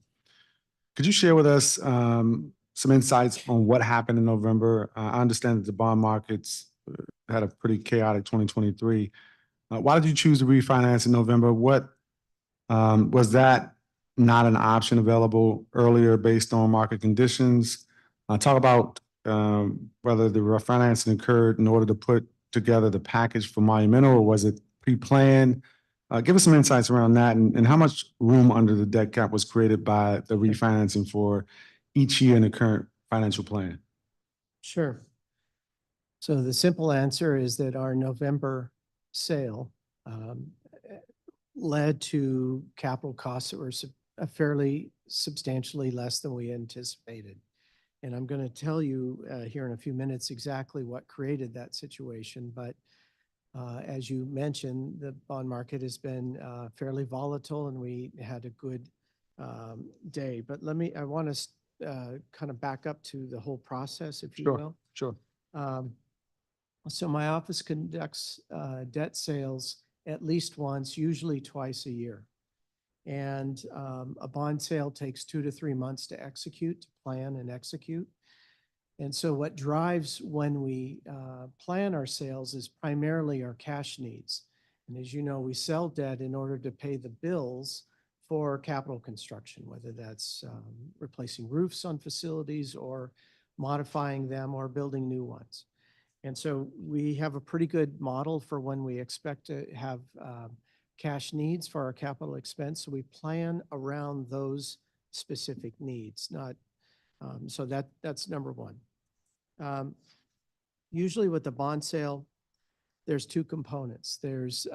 A: Could you share with us some insights on what happened in November? I understand that the bond markets had a pretty chaotic 2023. Why did you choose to refinance in November? What was that not an option available earlier based on market conditions? Talk about whether the refinancing occurred in order to put together the package for Monumental, or was it pre-planned? Give us some insights around that, and how much room under the debt cap was created by the refinancing for each year in the current financial plan?
F: Sure. So the simple answer is that our November sale led to capital costs that were fairly substantially less than we anticipated. And I'm going to tell you here in a few minutes exactly what created that situation. But as you mentioned, the bond market has been fairly volatile, and we had a good day. But I want to kind of back up to the whole process, if you
A: Sure.
F: will.
A: Sure.
F: So my office conducts debt sales at least once, usually twice a year. And a bond sale takes 2 to 3 months to execute, to plan and execute. And so what drives when we plan our sales is primarily our cash needs. And as you know, we sell debt in order to pay the bills for capital construction, whether that's replacing roofs on facilities or modifying them or building new ones. And so we have a pretty good model for when we expect to have cash needs for our capital expense. So we plan around those specific needs, not, so that's number one. Usually with the bond sale, there's two components. There's,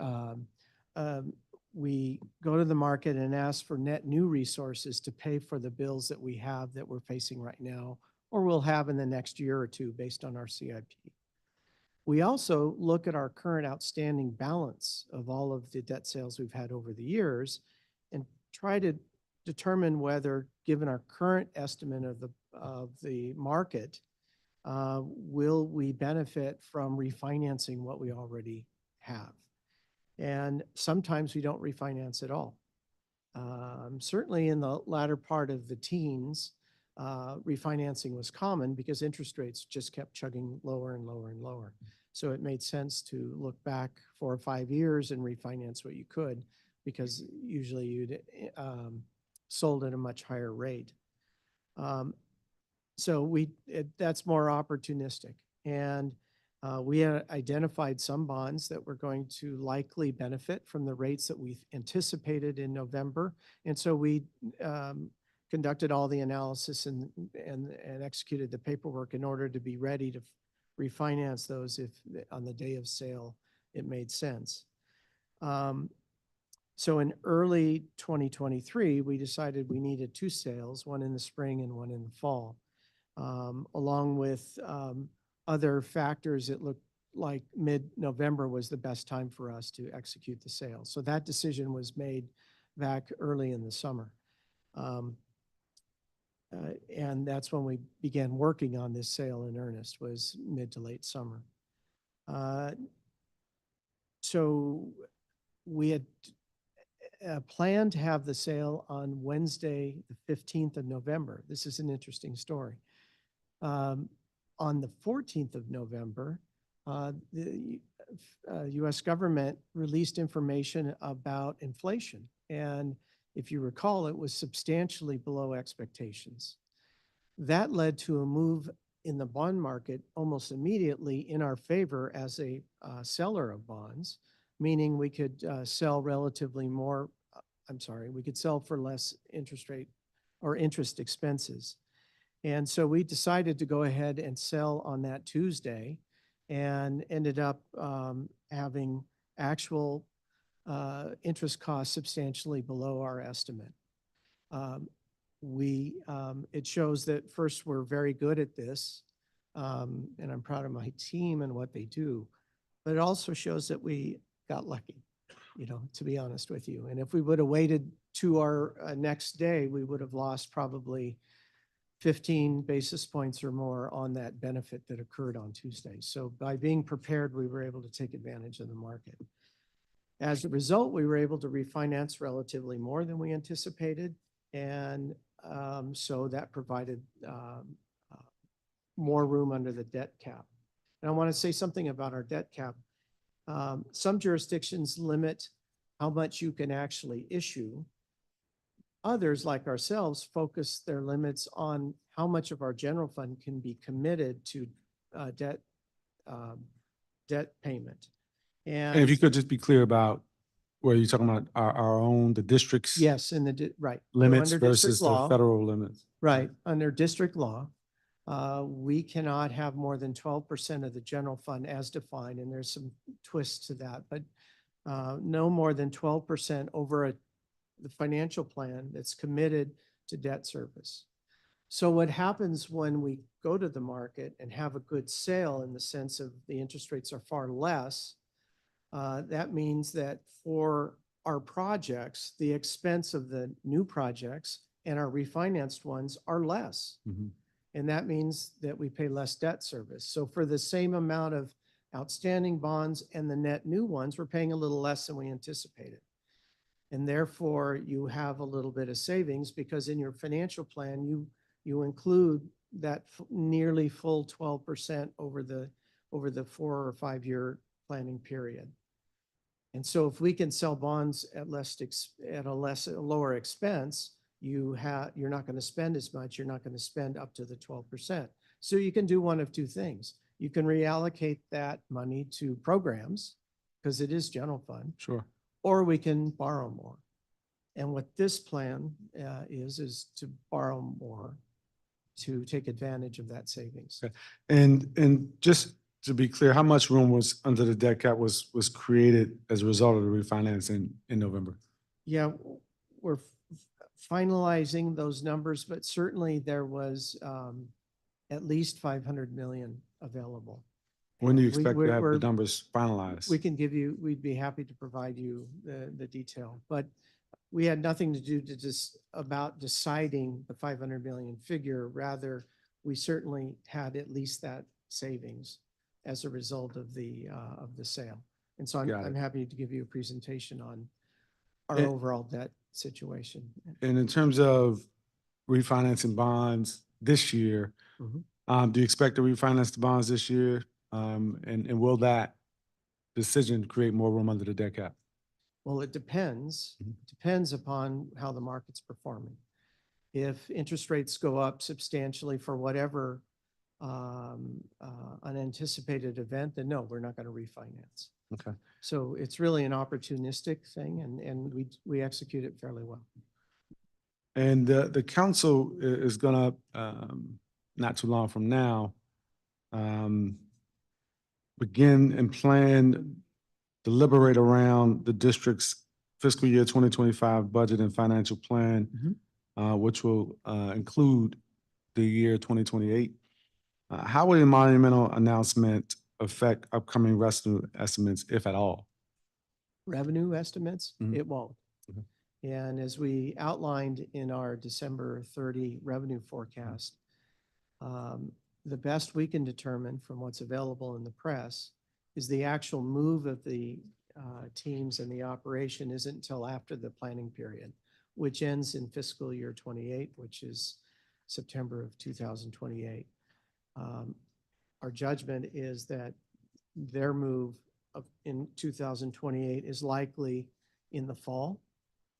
F: we go to the market and ask for net new resources to pay for the bills that we have that we're facing right now, or we'll have in the next year or two based on our CIP. We also look at our current outstanding balance of all of the debt sales we've had over the years and try to determine whether, given our current estimate of the market, will we benefit from refinancing what we already have? And sometimes we don't refinance at all. Certainly in the latter part of the teens, refinancing was common because interest rates just kept chugging lower and lower and lower. So it made sense to look back 4 or 5 years and refinance what you could, because usually you'd sold at a much higher rate. So that's more opportunistic. And we had identified some bonds that were going to likely benefit from the rates that we anticipated in November. And so we conducted all the analysis and executed the paperwork in order to be ready to refinance those if on the day of sale it made sense. So in early 2023, we decided we needed 2 sales, one in the spring and one in the fall. Along with other factors, it looked like mid-November was the best time for us to execute the sale. So that decision was made back early in the summer. And that's when we began working on this sale in earnest, was mid to late summer. So we had planned to have the sale on Wednesday, the 15th of November. This is an interesting story. On the 14th of November, the US government released information about inflation. And if you recall, it was substantially below expectations. That led to a move in the bond market almost immediately in our favor as a seller of bonds, meaning we could sell relatively more, we could sell for less interest rate or interest expenses. And so we decided to go ahead and sell on that Tuesday and ended up having actual interest costs substantially below our estimate. It shows that first, we're very good at this, and I'm proud of my team and what they do, but it also shows that we got lucky, to be honest with you. And if we would have waited to our next day, we would have lost probably 15 basis points or more on that benefit that occurred on Tuesday. So by being prepared, we were able to take advantage of the market. As a result, we were able to refinance relatively more than we anticipated. And so that provided more room under the debt cap. And I want to say something about our debt cap. Some jurisdictions limit how much you can actually issue. Others, like ourselves, focus their limits on how much of our general fund can be committed to debt payment.
A: And if you could just be clear about where you're talking about our own, the district's
F: yes, in the right So
A: limits
F: under
A: versus
F: district
A: the
F: law,
A: federal limits.
F: right? Under district law, we cannot have more than 12% of the general fund as defined, and there's some twists to that, but no more than 12% over the financial plan that's committed to debt service. So what happens when we go to the market and have a good sale in the sense of the interest rates are far less, that means that for our projects, the expense of the new projects and our refinanced ones are less.
A: Mhm.
F: And that means that we pay less debt service. So for the same amount of outstanding bonds and the net new ones, we're paying a little less than we anticipated. And therefore, you have a little bit of savings because in your financial plan, you include that nearly full 12% over the 4 or 5 year planning period. And so if we can sell bonds at a lower expense, you're not going to spend as much. You're not going to spend up to the 12%. So you can do one of two things. You can reallocate that money to programs because it is general fund,
A: Sure.
F: or we can borrow more. And what this plan is to borrow more to take advantage of that savings.
A: Okay. And just to be clear, how much room was under the debt cap was created as a result of the refinancing in November?
F: Yeah, we're finalizing those numbers, but certainly there was at least 500 million available.
A: When do you
F: And
A: expect to have the
F: we're-
A: numbers finalized?
F: we'd be happy to provide you the detail, but we had nothing to do about deciding the 500 million figure. Rather, we certainly had at least that savings as a result of the sale. And so
A: Got
F: I'm
A: it.
F: happy to give you a presentation on our
A: And-
F: overall debt situation.
A: And in terms of refinancing bonds this year,
F: Mhm.
A: do you expect to refinance the bonds this year? And will that decision create more room under the debt cap?
F: Well, it depends.
A: Mhm.
F: Depends upon how the market's performing. If interest rates go up substantially for whatever unanticipated event, then no, we're not going to refinance.
A: Okay.
F: So it's really an opportunistic thing, and we execute it fairly well.
A: And the council is gonna, not too long from now, begin and plan, deliberate around the district's fiscal year 2025 budget and financial plan, which will include the year 2028. How will the monumental announcement affect upcoming revenue estimates, if at all?
F: Revenue estimates,
A: Mhm.
F: it won't.
A: Okay.
F: And as we outlined in our December 30 revenue forecast, the best we can determine from what's available in the press is the actual move of the teams and the operation isn't until after the planning period, which ends in fiscal year 28, which is September of 2028. Our judgment is that their move in 2028 is likely in the fall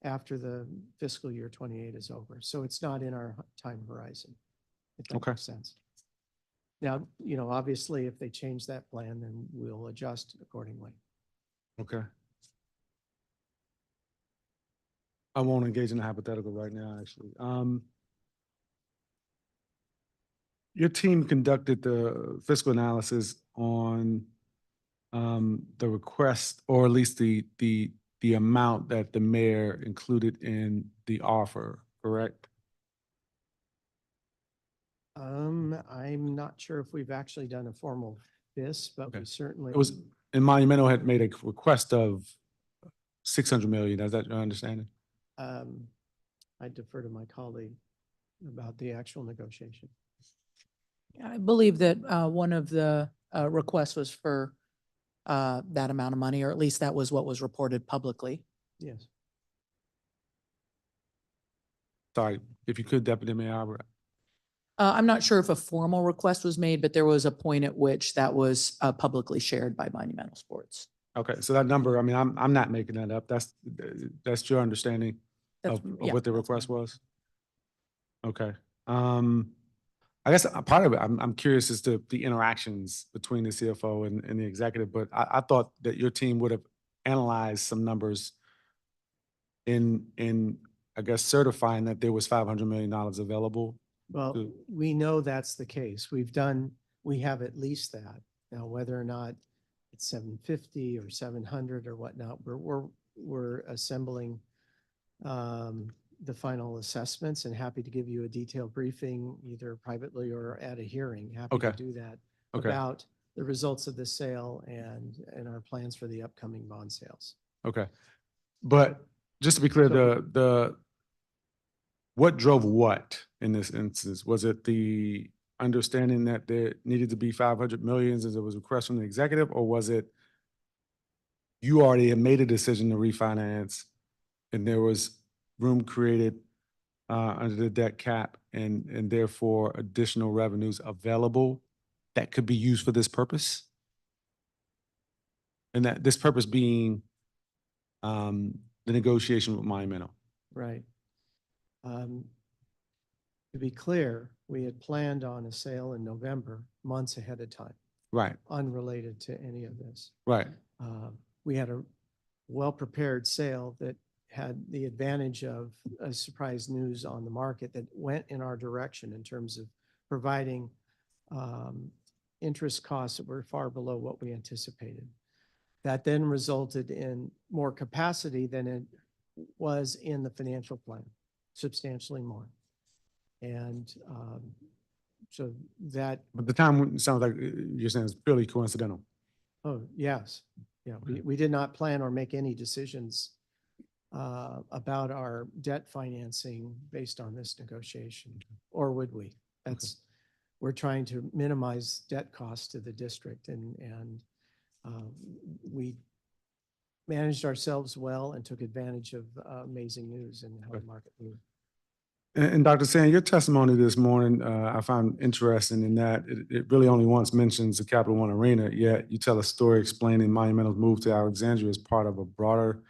F: after the fiscal year 28 is over. So it's not in our time horizon, if that
A: Okay.
F: makes sense. Now, obviously, if they change that plan, then we'll adjust accordingly.
A: Okay. I won't engage in a hypothetical right now, actually. Your team conducted the fiscal analysis on the request, or at least the amount that the mayor included in the offer, correct?
F: I'm not sure if we've actually done a formal but
A: Okay.
F: we certainly.
A: It was, and Monumental had made a request of 600 million. Is that your understanding?
F: I defer to my colleague about the actual negotiation.
D: I believe that one of the requests was for that amount of money, or at least that was what was reported publicly.
F: Yes.
A: Sorry, if you could, Deputy Mayor Albert.
D: I'm not sure if a formal request was made, but there was a point at which that was publicly shared by Monumental Sports.
A: Okay, so that number, I mean, I'm not making that up. That's your understanding
D: That's-
A: of
D: yeah,
A: what the
D: that's
A: request
D: mine.
A: was? Okay. I guess a part of it, I'm curious as to the interactions between the CFO and the executive, but I thought that your team would have analyzed some numbers in, I guess, certifying that there was $500 million available.
F: Well,
A: Good.
F: we know that's the case. We have at least that. Now, whether or not it's 750 or 700 or whatnot, we're assembling the final assessments and happy to give you a detailed briefing, either privately or at a hearing. Happy to
A: Okay.
F: do that
A: Okay.
F: about the results of the sale and our plans for the upcoming bond sales.
A: Okay. But just to be clear,
F: So-
A: what drove what in this instance? Was it the understanding that there needed to be 500 millions as it was a request from the executive, or was it you already had made a decision to refinance and there was room created under the debt cap and therefore additional revenues available that could be used for this purpose? And that this purpose being the negotiation with Monumental.
F: Right. To be clear, we had planned on a sale in November, months ahead of time,
A: Right,
F: unrelated to any of this.
A: right.
F: We had a well-prepared sale that had the advantage of a surprise news on the market that went in our direction in terms of providing interest costs that were far below what we anticipated. That then resulted in more capacity than it was in the financial plan, substantially more. And so that,
A: But the time sounds like you're saying it's purely coincidental.
F: oh, yes. Yeah, we did not plan or make any decisions about our debt financing based on this negotiation, or would we? That's, we're trying to minimize debt costs to the district, and we managed ourselves well and took advantage of amazing news and how the market moved.
A: And Dr. Sand, your testimony this morning, I found interesting in that it really only once mentions the Capital One Arena, yet you tell a story explaining Monumental's move to Alexandria as part of a broader,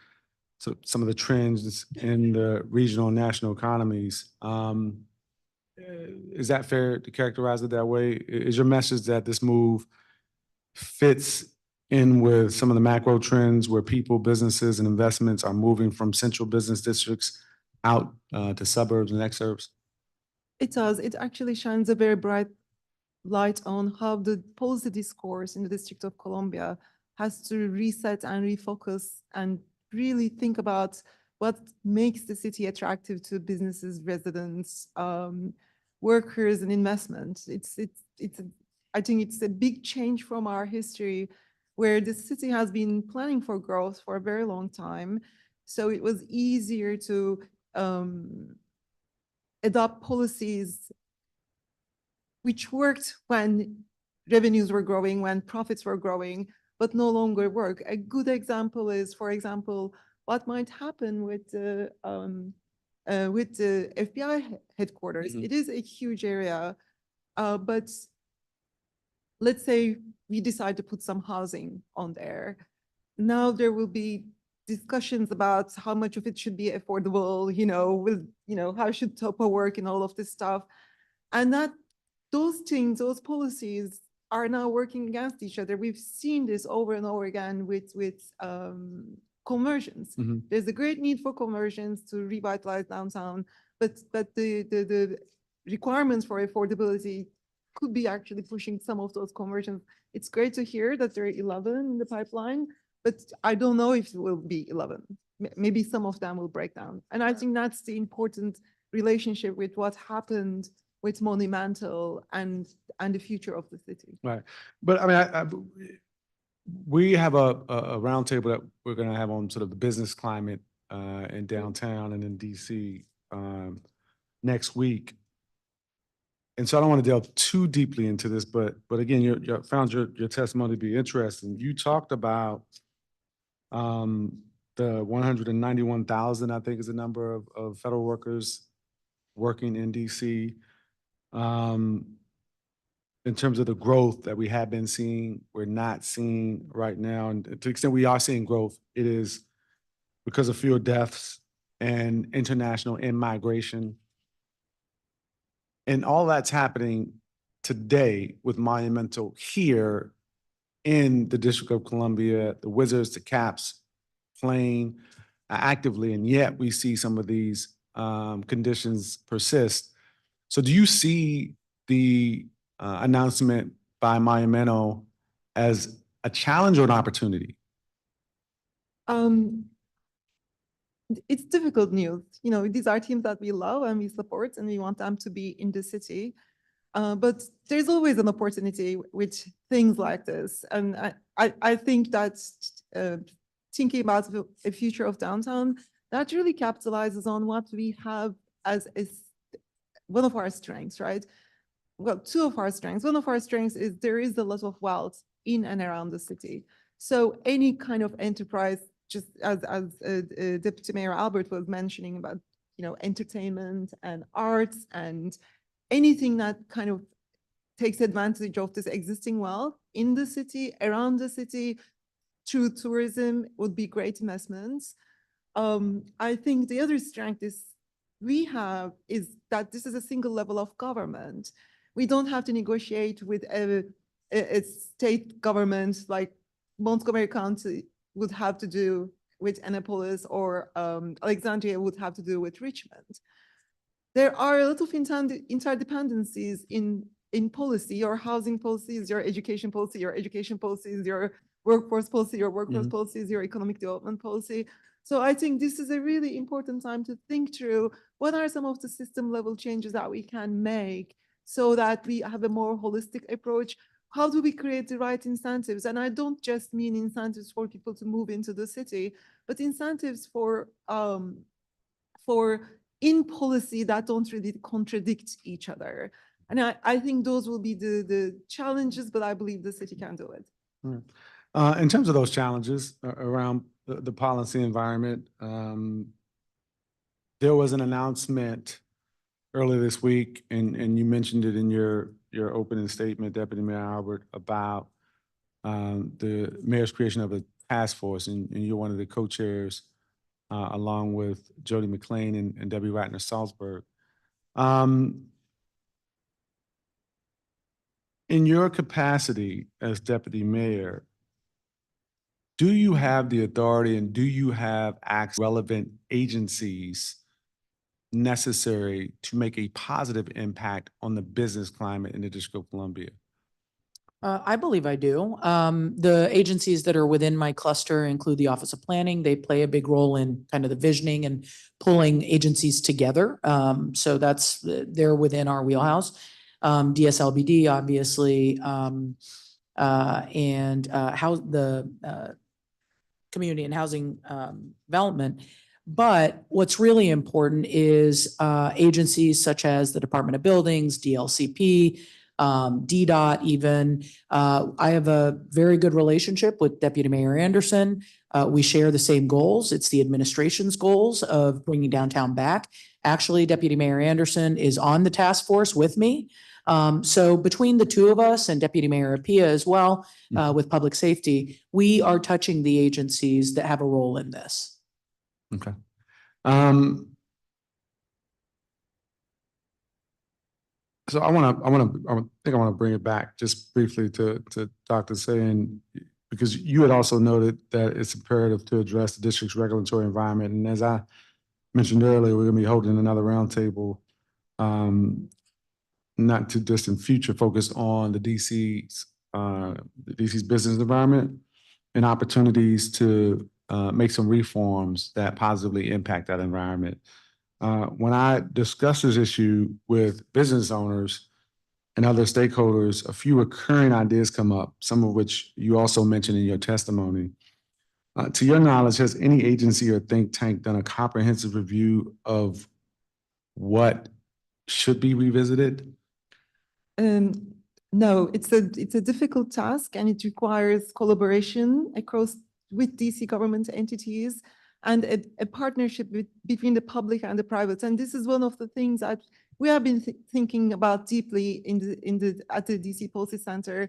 A: so some of the trends in the regional and national economies. Is that fair to characterize it that way? Is your message that this move fits in with some of the macro trends where people, businesses, and investments are moving from central business districts out to suburbs and exurbs?
E: It does. It actually shines a very bright light on how the policy discourse in the District of Columbia has to reset and refocus and really think about what makes the city attractive to businesses, residents, workers, and investment. I think it's a big change from our history where the city has been planning for growth for a very long time. So it was easier to adopt policies which worked when revenues were growing, when profits were growing, but no longer work. A good example is, for example, what might happen with the FBI headquarters.
A: Mhm.
E: It is a huge area, but let's say we decide to put some housing on there. Now there will be discussions about how much of it should be affordable, how should TOPA work and all of this stuff. And those things, those policies are now working against each other. We've seen this over and over again with conversions.
A: Mhm.
E: There's a great need for conversions to revitalize downtown, but the requirements for affordability could be actually pushing some of those conversions. It's great to hear that there are 11 in the pipeline, but I don't know if it will be 11. Maybe some of them will break down. And I think that's the important relationship with what happened with Monumental and the future of the city.
A: Right. But I mean, we have a roundtable that we're going to have on sort of the business climate in downtown and in DC next week. And so I don't want to delve too deeply into this, but again, found your testimony to be interesting. You talked about the 191,000, I think is the number of federal workers working in DC. In terms of the growth that we have been seeing, we're not seeing right now. And to the extent we are seeing growth, it is because of fewer deaths and international in-migration. And all that's happening today with Monumental here in the District of Columbia, the Wizards, the Caps playing actively, and yet we see some of these conditions persist. So do you see the announcement by Monumental as a challenge or an opportunity?
E: It's difficult news. These are teams that we love and we support, and we want them to be in the city. But there's always an opportunity with things like this. And I think that thinking about a future of downtown, that really capitalizes on what we have as one of our strengths, right? Well, two of our strengths. One of our strengths is there is a lot of wealth in and around the city. So any kind of enterprise, just as Deputy Mayor Albert was mentioning about, entertainment and arts and anything that kind of takes advantage of this existing wealth in the city, around the city, through tourism would be great investments. I think the other strength is that this is a single level of government. We don't have to negotiate with a state government like Montgomery County would have to do with Annapolis, or Alexandria would have to do with Richmond. There are a lot of interdependencies in policy, your housing policies, your education policies, your workforce policy, policies, your economic development policy. So I think this is a really important time to think through what are some of the system level changes that we can make so that we have a more holistic approach. How do we create the right incentives? And I don't just mean incentives for people to move into the city, but incentives for in policy that don't really contradict each other. And I think those will be the challenges, but I believe the city can do it.
A: In terms of those challenges around the policy environment, there was an announcement earlier this week, and you mentioned it in your opening statement, Deputy Mayor Albert, about the mayor's creation of a task force, and you're one of the co-chairs along with Jody McLean and Debbie Ratner Salzberg. In your capacity as deputy mayor, do you have the authority and do you have access to relevant agencies necessary to make a positive impact on the business climate in the District of Columbia?
D: I believe I do. The agencies that are within my cluster include the Office of Planning. They play a big role in kind of the visioning and pulling agencies together. So they're within our wheelhouse. DSLBD, obviously, and how the community and housing development. But what's really important is agencies such as the Department of Buildings, DLCP, DDOT even. I have a very good relationship with Deputy Mayor Anderson. We share the same goals. It's the administration's goals of bringing downtown back. Actually, Deputy Mayor Anderson is on the task force with me. So between the two of us and Deputy Mayor Apia as well, with public safety, we are touching the agencies that have a role in this.
A: Okay. So I think I want to bring it back just briefly to Dr. Sayin, because you had also noted that it's imperative to address the district's regulatory environment. And as I mentioned earlier, we're going to be holding another roundtable, not too distant future, focused on the DC's business environment and opportunities to make some reforms that positively impact that environment. When I discuss this issue with business owners and other stakeholders, a few recurring ideas come up, some of which you also mentioned in your testimony. To your knowledge, has any agency or think tank done a comprehensive review of what should be revisited?
E: No, it's a difficult task, and it requires collaboration with DC government entities and a partnership between the public and the private. And this is one of the things that we have been thinking about deeply at the DC Policy Center.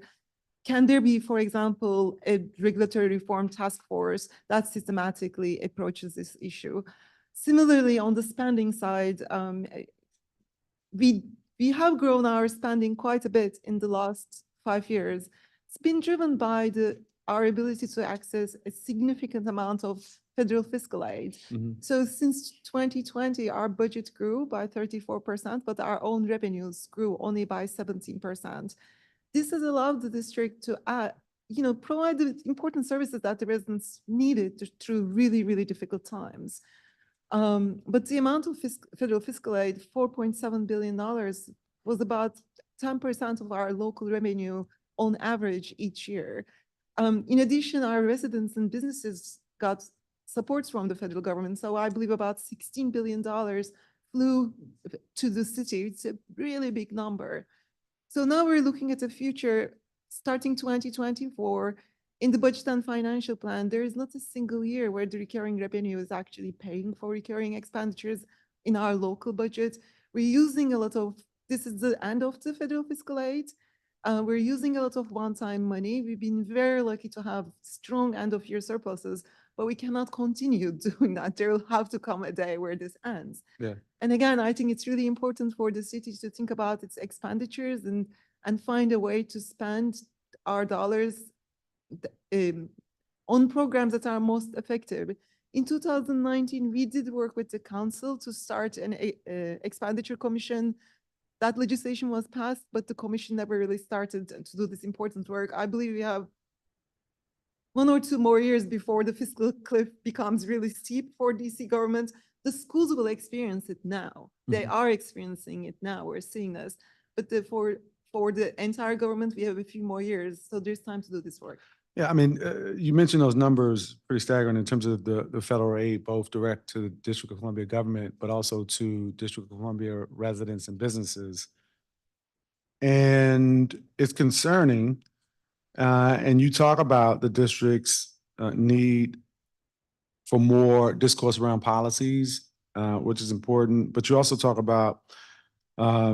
E: Can there be, for example, a regulatory reform task force that systematically approaches this issue? Similarly, on the spending side, we have grown our spending quite a bit in the last 5 years. It's been driven by our ability to access a significant amount of federal fiscal aid. So since 2020, our budget grew by 34%, but our own revenues grew only by 17%. This has allowed the district to provide the important services that the residents needed through really, really difficult times. But the amount of federal fiscal aid, $4.7 billion, was about 10% of our local revenue on average each year. In addition, our residents and businesses got supports from the federal government. So I believe about $16 billion flew to the city. It's a really big number. So now we're looking at the future, starting 2024. In the budget and financial plan, there is not a single year where the recurring revenue is actually paying for recurring expenditures in our local budget. We're using a lot of, this is the end of the federal fiscal aid. We're using a lot of one-time money. We've been very lucky to have strong end-of-year surpluses, but we cannot continue doing that. There will have to come a day where this ends.
A: Yeah.
E: And again, I think it's really important for the city to think about its expenditures and find a way to spend our dollars on programs that are most effective. In 2019, we did work with the council to start an expenditure commission. That legislation was passed, but the commission never really started to do this important work. I believe we have 1 or 2 more years before the fiscal cliff becomes really steep for DC government. The schools will experience it now. They are experiencing it now. We're seeing this. But for the entire government, we have a few more years. So there's time to do this work.
A: Yeah, I mean, you mentioned those numbers pretty staggering in terms of the federal aid, both direct to the District of Columbia government, but also to District of Columbia residents and businesses. And it's concerning. And you talk about the district's need for more discourse around policies, which is important. But you also talk about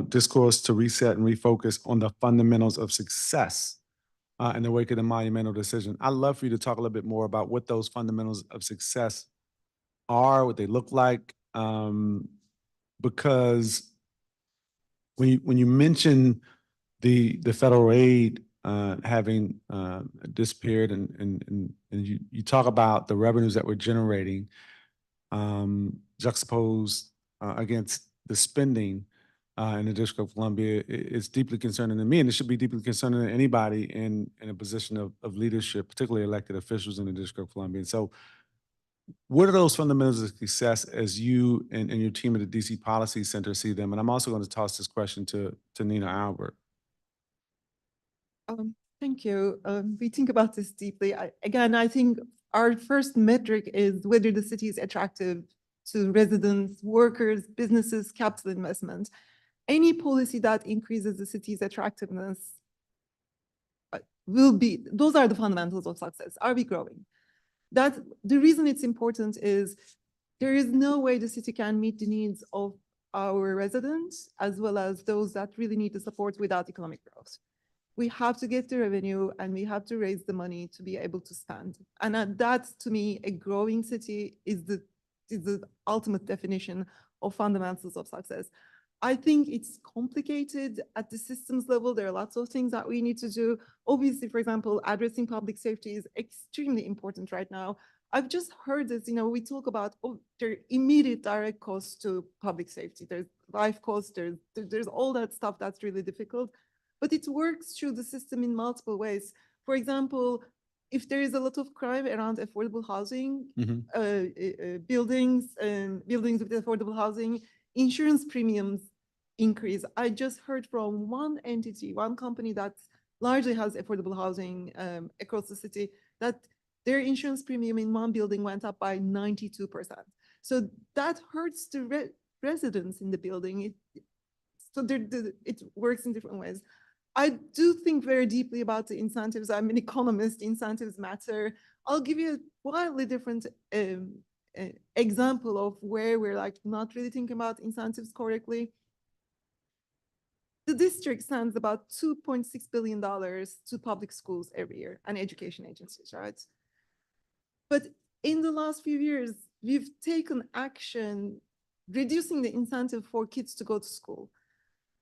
A: discourse to reset and refocus on the fundamentals of success in the wake of the monumental decision. I'd love for you to talk a little bit more about what those fundamentals of success are, what they look like, because when you mention the federal aid having disappeared and you talk about the revenues that we're generating juxtaposed against the spending in the District of Columbia, it's deeply concerning to me, and it should be deeply concerning to anybody in a position of leadership, particularly elected officials in the District of Columbia. And so what are those fundamentals of success as you and your team at the DC Policy Center see them? And I'm also going to toss this question to Nina Albert.
E: Thank you. We think about this deeply. Again, I think our first metric is whether the city is attractive to residents, workers, businesses, capital investment. Any policy that increases the city's attractiveness those are the fundamentals of success. Are we growing? The reason it's important is there is no way the city can meet the needs of our residents as well as those that really need the support without economic growth. We have to get the revenue and we have to raise the money to be able to spend. And that, to me, a growing city is the ultimate definition of fundamentals of success. I think it's complicated at the systems level. There are lots of things that we need to do. Obviously, for example, addressing public safety is extremely important right now. I've just heard this, we talk about there are immediate direct costs to public safety. There's life costs, there's all that stuff that's really difficult, but it works through the system in multiple ways. For example, if there is a lot of crime around affordable housing, buildings with affordable housing, insurance premiums increase. I just heard from one entity, one company that largely has affordable housing across the city, that their insurance premium in one building went up by 92%. So that hurts the residents in the building. It works in different ways. I do think very deeply about the incentives. I'm an economist. Incentives matter. I'll give you a wildly different example of where we're not really thinking about incentives correctly. The district sends about $2.6 billion to public schools every year and education agencies, right? But in the last few years, we've taken action reducing the incentive for kids to go to school.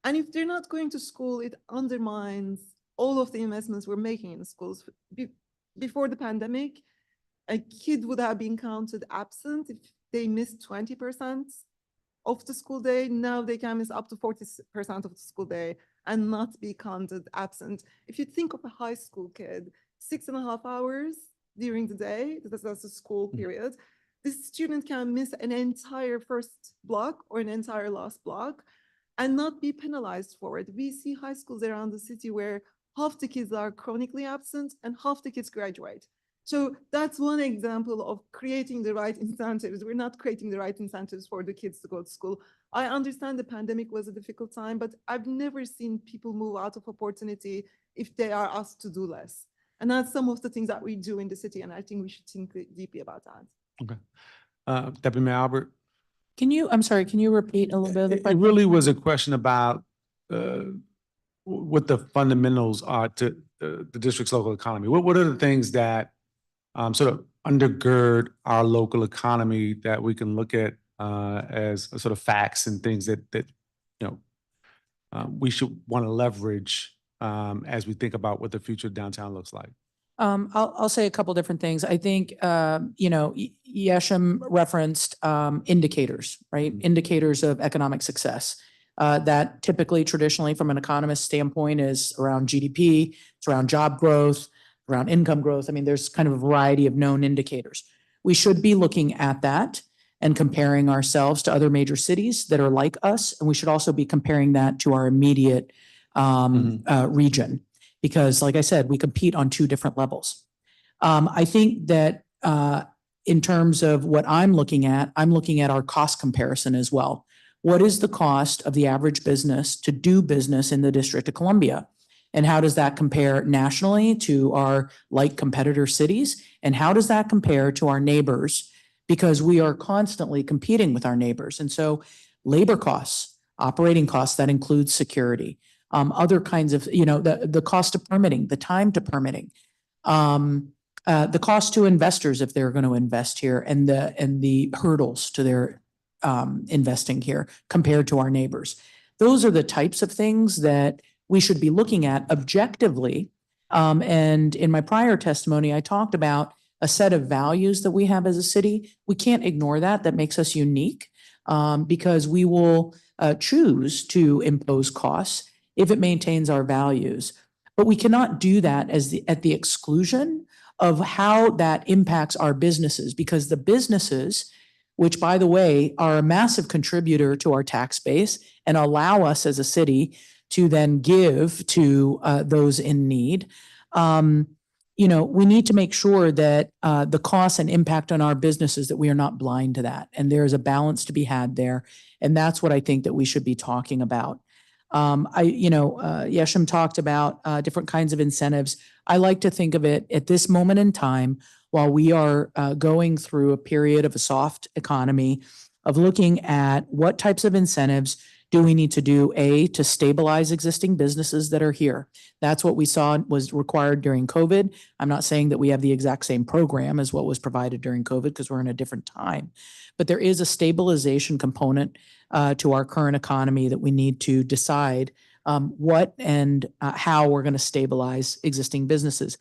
E: And if they're not going to school, it undermines all of the investments we're making in schools. Before the pandemic, a kid would have been counted absent if they missed 20% of the school day. Now they can miss up to 40% of the school day and not be counted absent. If you think of a high school kid, 6.5 hours during the day, that's a school period, this student can miss an entire first block or an entire last block and not be penalized for it. We see high schools around the city where half the kids are chronically absent and half the kids graduate. So that's one example of creating the right incentives. We're not creating the right incentives for the kids to go to school. I understand the pandemic was a difficult time, but I've never seen people move out of opportunity if they are asked to do less. And that's some of the things that we do in the city, and I think we should think deeply about that.
A: Okay. Deputy Mayor Albert?
D: I'm sorry, can you repeat a little bit of the
A: It
D: question?
A: really was a question about what the fundamentals are to the district's local economy. What are the things that sort of undergird our local economy that we can look at as sort of facts and things that you know we should want to leverage as we think about what the future of downtown looks like?
D: I'll say a couple different things. I think, Yesham referenced indicators, right?
A: Mhm.
D: Indicators of economic success. That typically, traditionally, from an economist standpoint, is around GDP, it's around job growth, around income growth. I mean, there's kind of a variety of known indicators. We should be looking at that and comparing ourselves to other major cities that are like us, and we should also be comparing that to our immediate region. Because like I said, we compete on two different levels. I think that in terms of what I'm looking at our cost comparison as well. What is the cost of the average business to do business in the District of Columbia? And how does that compare nationally to our like competitor cities? And how does that compare to our neighbors? Because we are constantly competing with our neighbors. And so labor costs, operating costs, that includes security. Other kinds of, the cost of permitting, the time to permitting, the cost to investors if they're going to invest here, and the hurdles to their investing here compared to our neighbors. Those are the types of things that we should be looking at objectively. And in my prior testimony, I talked about a set of values that we have as a city. We can't ignore that. That makes us unique because we will choose to impose costs if it maintains our values. But we cannot do that at the exclusion of how that impacts our businesses, because the businesses, which by the way, are a massive contributor to our tax base and allow us as a city to then give to those in need. We need to make sure that the costs and impact on our businesses, that we are not blind to that. And there is a balance to be had there. And that's what I think that we should be talking about. Yesham talked about different kinds of incentives. I like to think of it at this moment in time, while we are going through a period of a soft economy, of looking at what types of incentives do we need to do, to stabilize existing businesses that are here. That's what we saw was required during COVID. I'm not saying that we have the exact same program as what was provided during COVID, because we're in a different time. But there is a stabilization component to our current economy that we need to decide what and how we're going to stabilize existing businesses.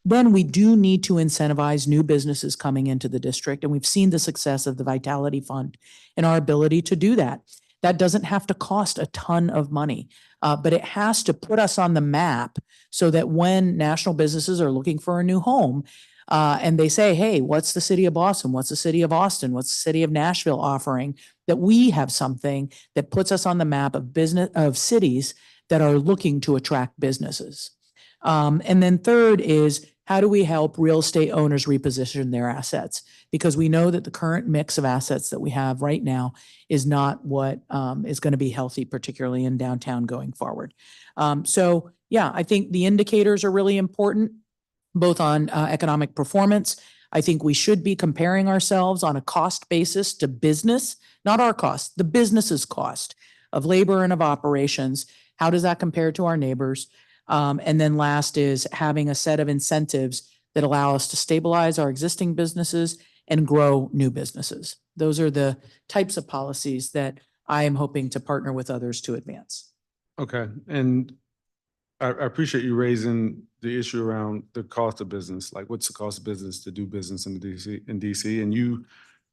D: Then we do need to incentivize new businesses coming into the district. And we've seen the success of the Vitality Fund and our ability to do that. That doesn't have to cost a ton of money, but it has to put us on the map so that when national businesses are looking for a new home, and they say, hey, what's the city of Boston? What's the city of Austin? What's the city of Nashville offering? That we have something that puts us on the map of cities that are looking to attract businesses. And then third is, how do we help real estate owners reposition their assets? Because we know that the current mix of assets that we have right now is not what is going to be healthy, particularly in downtown going forward. So yeah, I think the indicators are really important, both on economic performance. I think we should be comparing ourselves on a cost basis to business, not our cost, the business's cost of labor and of operations. How does that compare to our neighbors? And then last is having a set of incentives that allow us to stabilize our existing businesses and grow new businesses. Those are the types of policies that I am hoping to partner with others to advance.
A: Okay, and I appreciate you raising the issue around the cost of business. Like, what's the cost of business to do business in DC? And you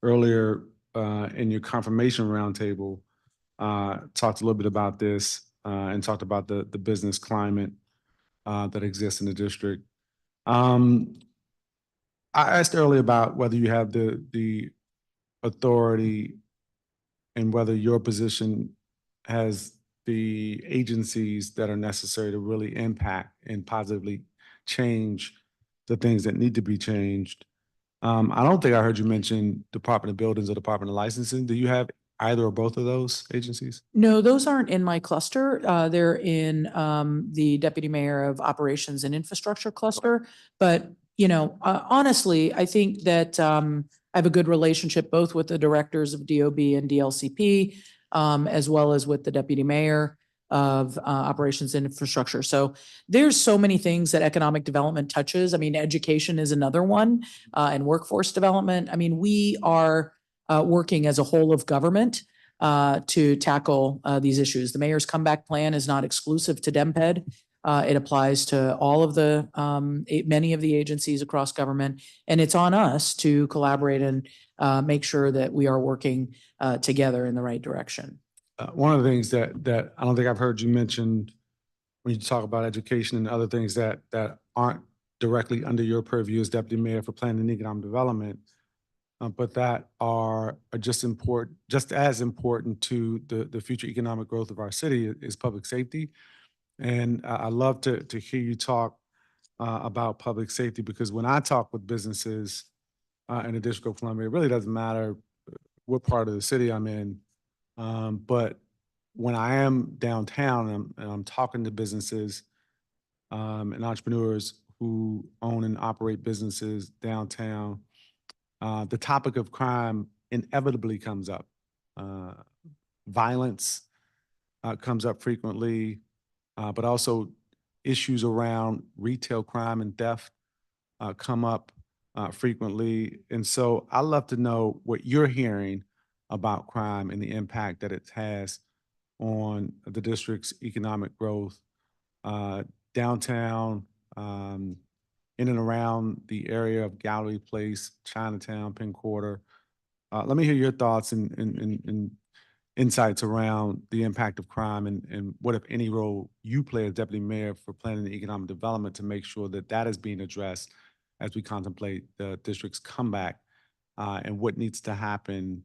A: earlier in your confirmation roundtable talked a little bit about this and talked about the business climate that exists in the district. I asked earlier about whether you have the authority and whether your position has the agencies that are necessary to really impact and positively change the things that need to be changed. I don't think I heard you mention Department of Buildings or Department of Licensing. Do you have either or both of those agencies?
D: No, those aren't in my cluster. They're in the Deputy Mayor of Operations and Infrastructure cluster. But, honestly, I think that I have a good relationship both with the directors of DOB and DLCP, as well as with the Deputy Mayor of Operations and Infrastructure. So there's so many things that economic development touches. I mean, education is another one, and workforce development. I mean, we are working as a whole of government to tackle these issues. The mayor's comeback plan is not exclusive to DEMPED. It applies to all of the many of the agencies across government, and it's on us to collaborate and make sure that we are working together in the right direction.
A: One of the things that I don't think I've heard you mention when you talk about education and other things that aren't directly under your purview as Deputy Mayor for Planning and Economic Development, but that are just as important to the future economic growth of our city is public safety. And I love to hear you talk about public safety, because when I talk with businesses in the District of Columbia, it really doesn't matter what part of the city I'm in. But when I am downtown and I'm talking to businesses and entrepreneurs who own and operate businesses downtown, the topic of crime inevitably comes up. Violence comes up frequently, but also issues around retail crime and theft come up frequently. And so I'd love to know what you're hearing about crime and the impact that it has on the district's economic growth downtown, in and around the area of Gallery Place, Chinatown, Penn Quarter. Let me hear your thoughts and insights around the impact of crime and what, if any, role you play as Deputy Mayor for Planning and Economic Development to make sure that that is being addressed as we contemplate the district's comeback and what needs to happen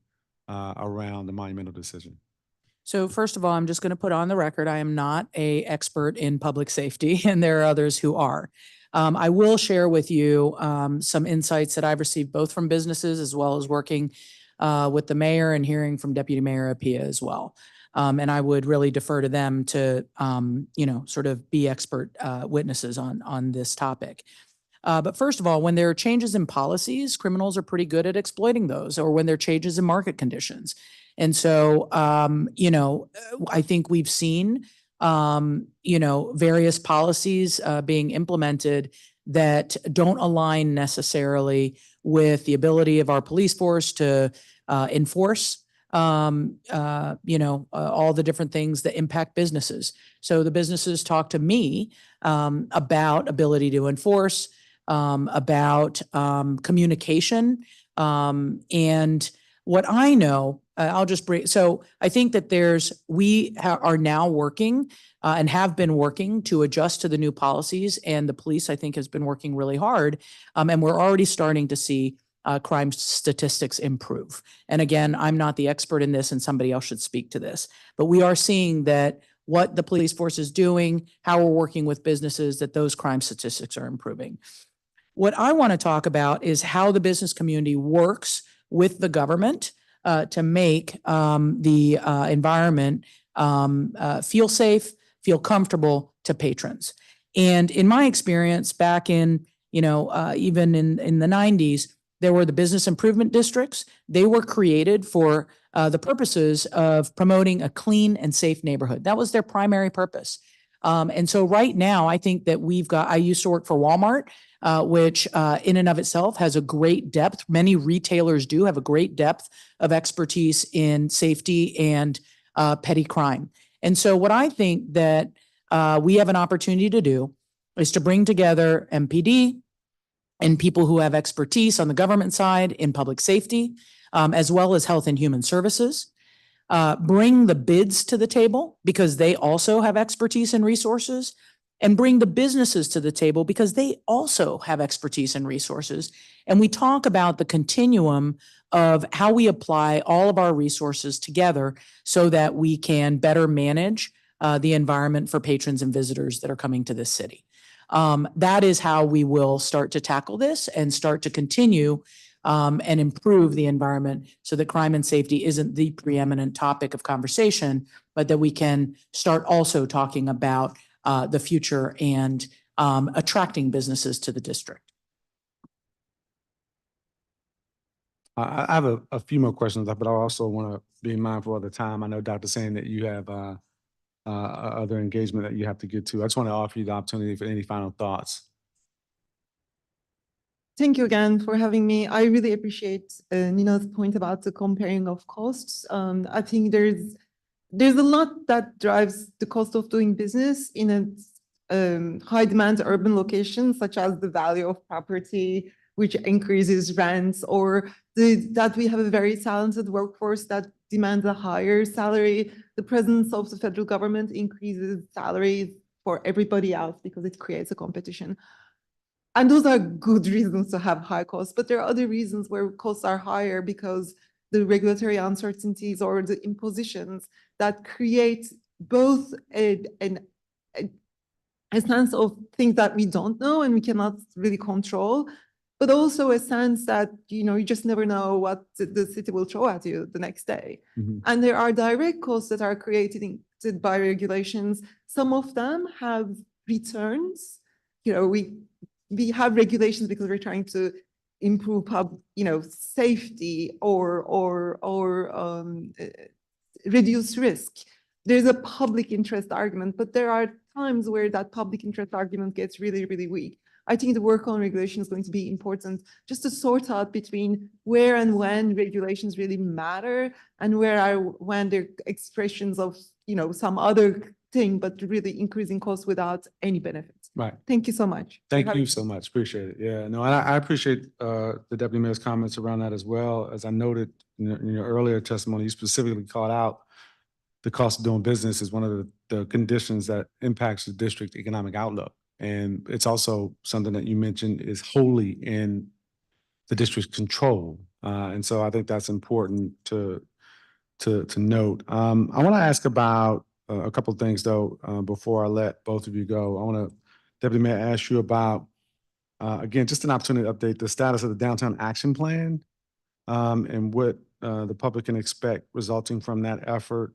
A: around the monumental decision.
D: So first of all, I'm just going to put on the record, I am not an expert in public safety, and there are others who are. I will share with you some insights that I've received both from businesses as well as working with the mayor and hearing from Deputy Mayor Apia as well. And I would really defer to them to, sort of be expert witnesses on this topic. But first of all, when there are changes in policies, criminals are pretty good at exploiting those, or when there are changes in market conditions. And so, I think we've seen, various policies being implemented that don't align necessarily with the ability of our police force to enforce, all the different things that impact businesses. So the businesses talk to me about ability to enforce, about communication, and what I know, I'll just bring, so I think that we are now working and have been working to adjust to the new policies, and the police, I think, has been working really hard. And we're already starting to see crime statistics improve. And again, I'm not the expert in this, and somebody else should speak to this, but we are seeing that what the police force is doing, how we're working with businesses, that those crime statistics are improving. What I want to talk about is how the business community works with the government to make the environment feel safe, feel comfortable to patrons. And in my experience, back in, even in the 90s, there were the business improvement districts. They were created for the purposes of promoting a clean and safe neighborhood. That was their primary purpose. And so right now, I think that I used to work for Walmart, which in and of itself has a great depth. Many retailers do have a great depth of expertise in safety and petty crime. And so what I think that we have an opportunity to do is to bring together MPD and people who have expertise on the government side in public safety, as well as health and human services. Bring the bids to the table because they also have expertise and resources, and bring the businesses to the table because they also have expertise and resources. And we talk about the continuum of how we apply all of our resources together so that we can better manage the environment for patrons and visitors that are coming to this city. That is how we will start to tackle this and start to continue and improve the environment so that crime and safety isn't the preeminent topic of conversation, but that we can start also talking about the future and attracting businesses to the district.
A: I have a few more questions, but I also want to be mindful of the time. I know, Dr. Saying, that you have other engagement that you have to get to. I just want to offer you the opportunity for any final thoughts.
E: Thank you again for having me. I really appreciate Nina's point about the comparing of costs. I think there's a lot that drives the cost of doing business in a high demand urban location, such as the value of property, which increases rents, or that we have a very talented workforce that demands a higher salary. The presence of the federal government increases salaries for everybody else because it creates a competition. And those are good reasons to have high costs, but there are other reasons where costs are higher because the regulatory uncertainties or the impositions that create both a sense of things that we don't know and we cannot really control, but also a sense that, you just never know what the city will throw at you the next day.
A: Mm-hmm.
E: And there are direct costs that are created by regulations. Some of them have returns. We have regulations because we're trying to improve safety or reduce risk. There's a public interest argument, but there are times where that public interest argument gets really, really weak. I think the work on regulation is going to be important just to sort out between where and when regulations really matter and when they're expressions of, some other thing, but really increasing costs without any benefits.
A: Right.
E: Thank you so much.
A: Thank you so much. Appreciate it. Yeah, no, I appreciate the Deputy Mayor's comments around that as well. As I noted in your earlier testimony, you specifically called out the cost of doing business as one of the conditions that impacts the district economic outlook. And it's also something that you mentioned is wholly in the district's control. And so I think that's important to note. I want to ask about a couple of things, though, before I let both of you go. I want to, Deputy Mayor, ask you about, again, just an opportunity to update the status of the Downtown Action Plan and what the public can expect resulting from that effort.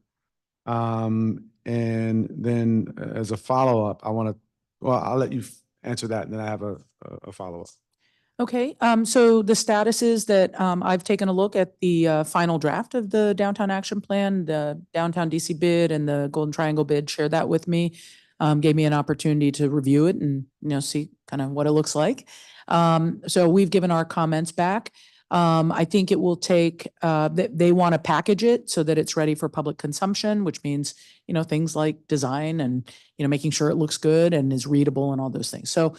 A: And then as a follow-up, I'll let you answer that, and then I have a follow-up.
D: Okay, so the status is that I've taken a look at the final draft of the Downtown Action Plan. The Downtown DC bid and the Golden Triangle bid shared that with me, gave me an opportunity to review it and see kind of what it looks like. So we've given our comments back. I think it will take, they want to package it so that it's ready for public consumption, which means, things like design and, making sure it looks good and is readable and all those things. So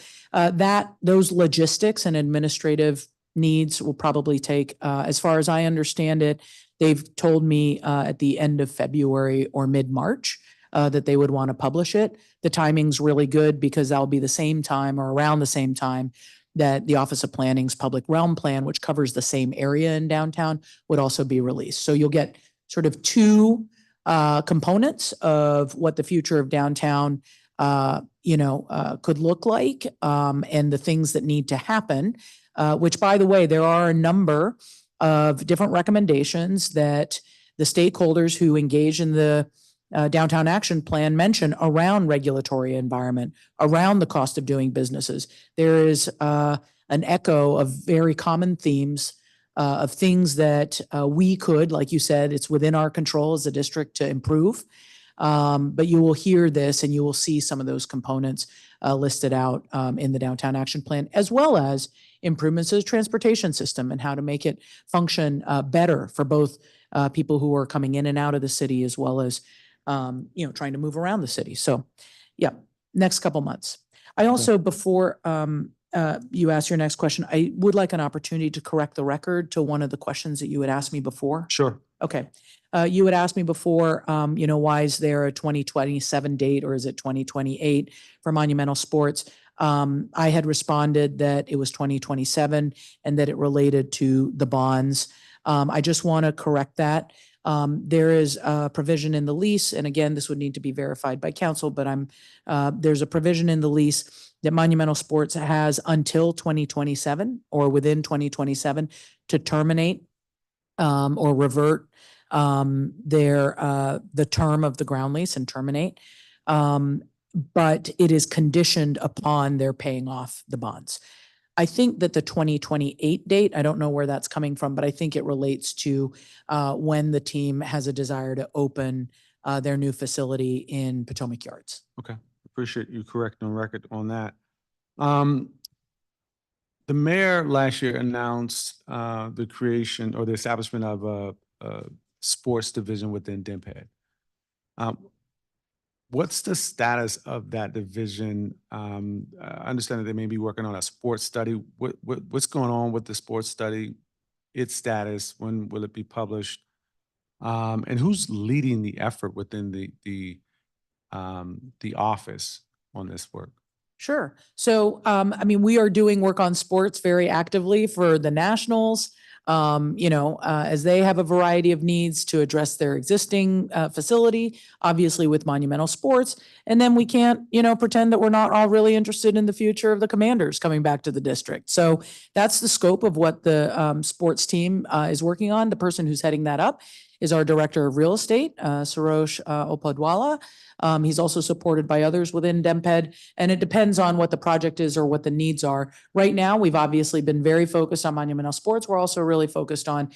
D: those logistics and administrative needs will probably take, as far as I understand it, they've told me at the end of February or mid-March that they would want to publish it. The timing's really good because that'll be the same time or around the same time that the Office of Planning's Public Realm Plan, which covers the same area in downtown, would also be released. So you'll get sort of two components of what the future of downtown, could look like, and the things that need to happen, which, by the way, there are a number of different recommendations that the stakeholders who engage in the Downtown Action Plan mention around regulatory environment, around the cost of doing businesses. There is an echo of very common themes of things that we could, like you said, it's within our control as a district to improve. But you will hear this and you will see some of those components listed out in the Downtown Action Plan, as well as improvements to the transportation system and how to make it function better for both people who are coming in and out of the city, as well as trying to move around the city. So yeah, next couple months. I also, before you ask your next question, I would like an opportunity to correct the record to one of the questions that you had asked me before.
A: Sure.
D: Okay. You had asked me before, why is there a 2027 date or is it 2028 for Monumental Sports? I had responded that it was 2027 and that it related to the bonds. I just want to correct that. There is a provision in the lease, and again, this would need to be verified by council, but there's a provision in the lease that Monumental Sports has until 2027 or within 2027 to terminate or revert the term of the ground lease and terminate. But it is conditioned upon their paying off the bonds. I think that the 2028 date, I don't know where that's coming from, but I think it relates to when the team has a desire to open their new facility in Potomac Yards.
A: Okay, appreciate you correcting the record on that. The mayor last year announced the creation or the establishment of a sports division within DMPED. What's the status of that division? I understand that they may be working on a sports study. What's going on with the sports study? Its status? When will it be published? And who's leading the effort within the office on this work?
D: Sure. So, I mean, we are doing work on sports very actively for the Nationals. As they have a variety of needs to address their existing facility, obviously with Monumental Sports. And then we can't, pretend that we're not all really interested in the future of the Commanders coming back to the district. So that's the scope of what the sports team is working on. The person who's heading that up is our Director of Real Estate, Sarosh Opadwala. He's also supported by others within DMPED, and it depends on what the project is or what the needs are. Right now, we've obviously been very focused on Monumental Sports. We're also really focused on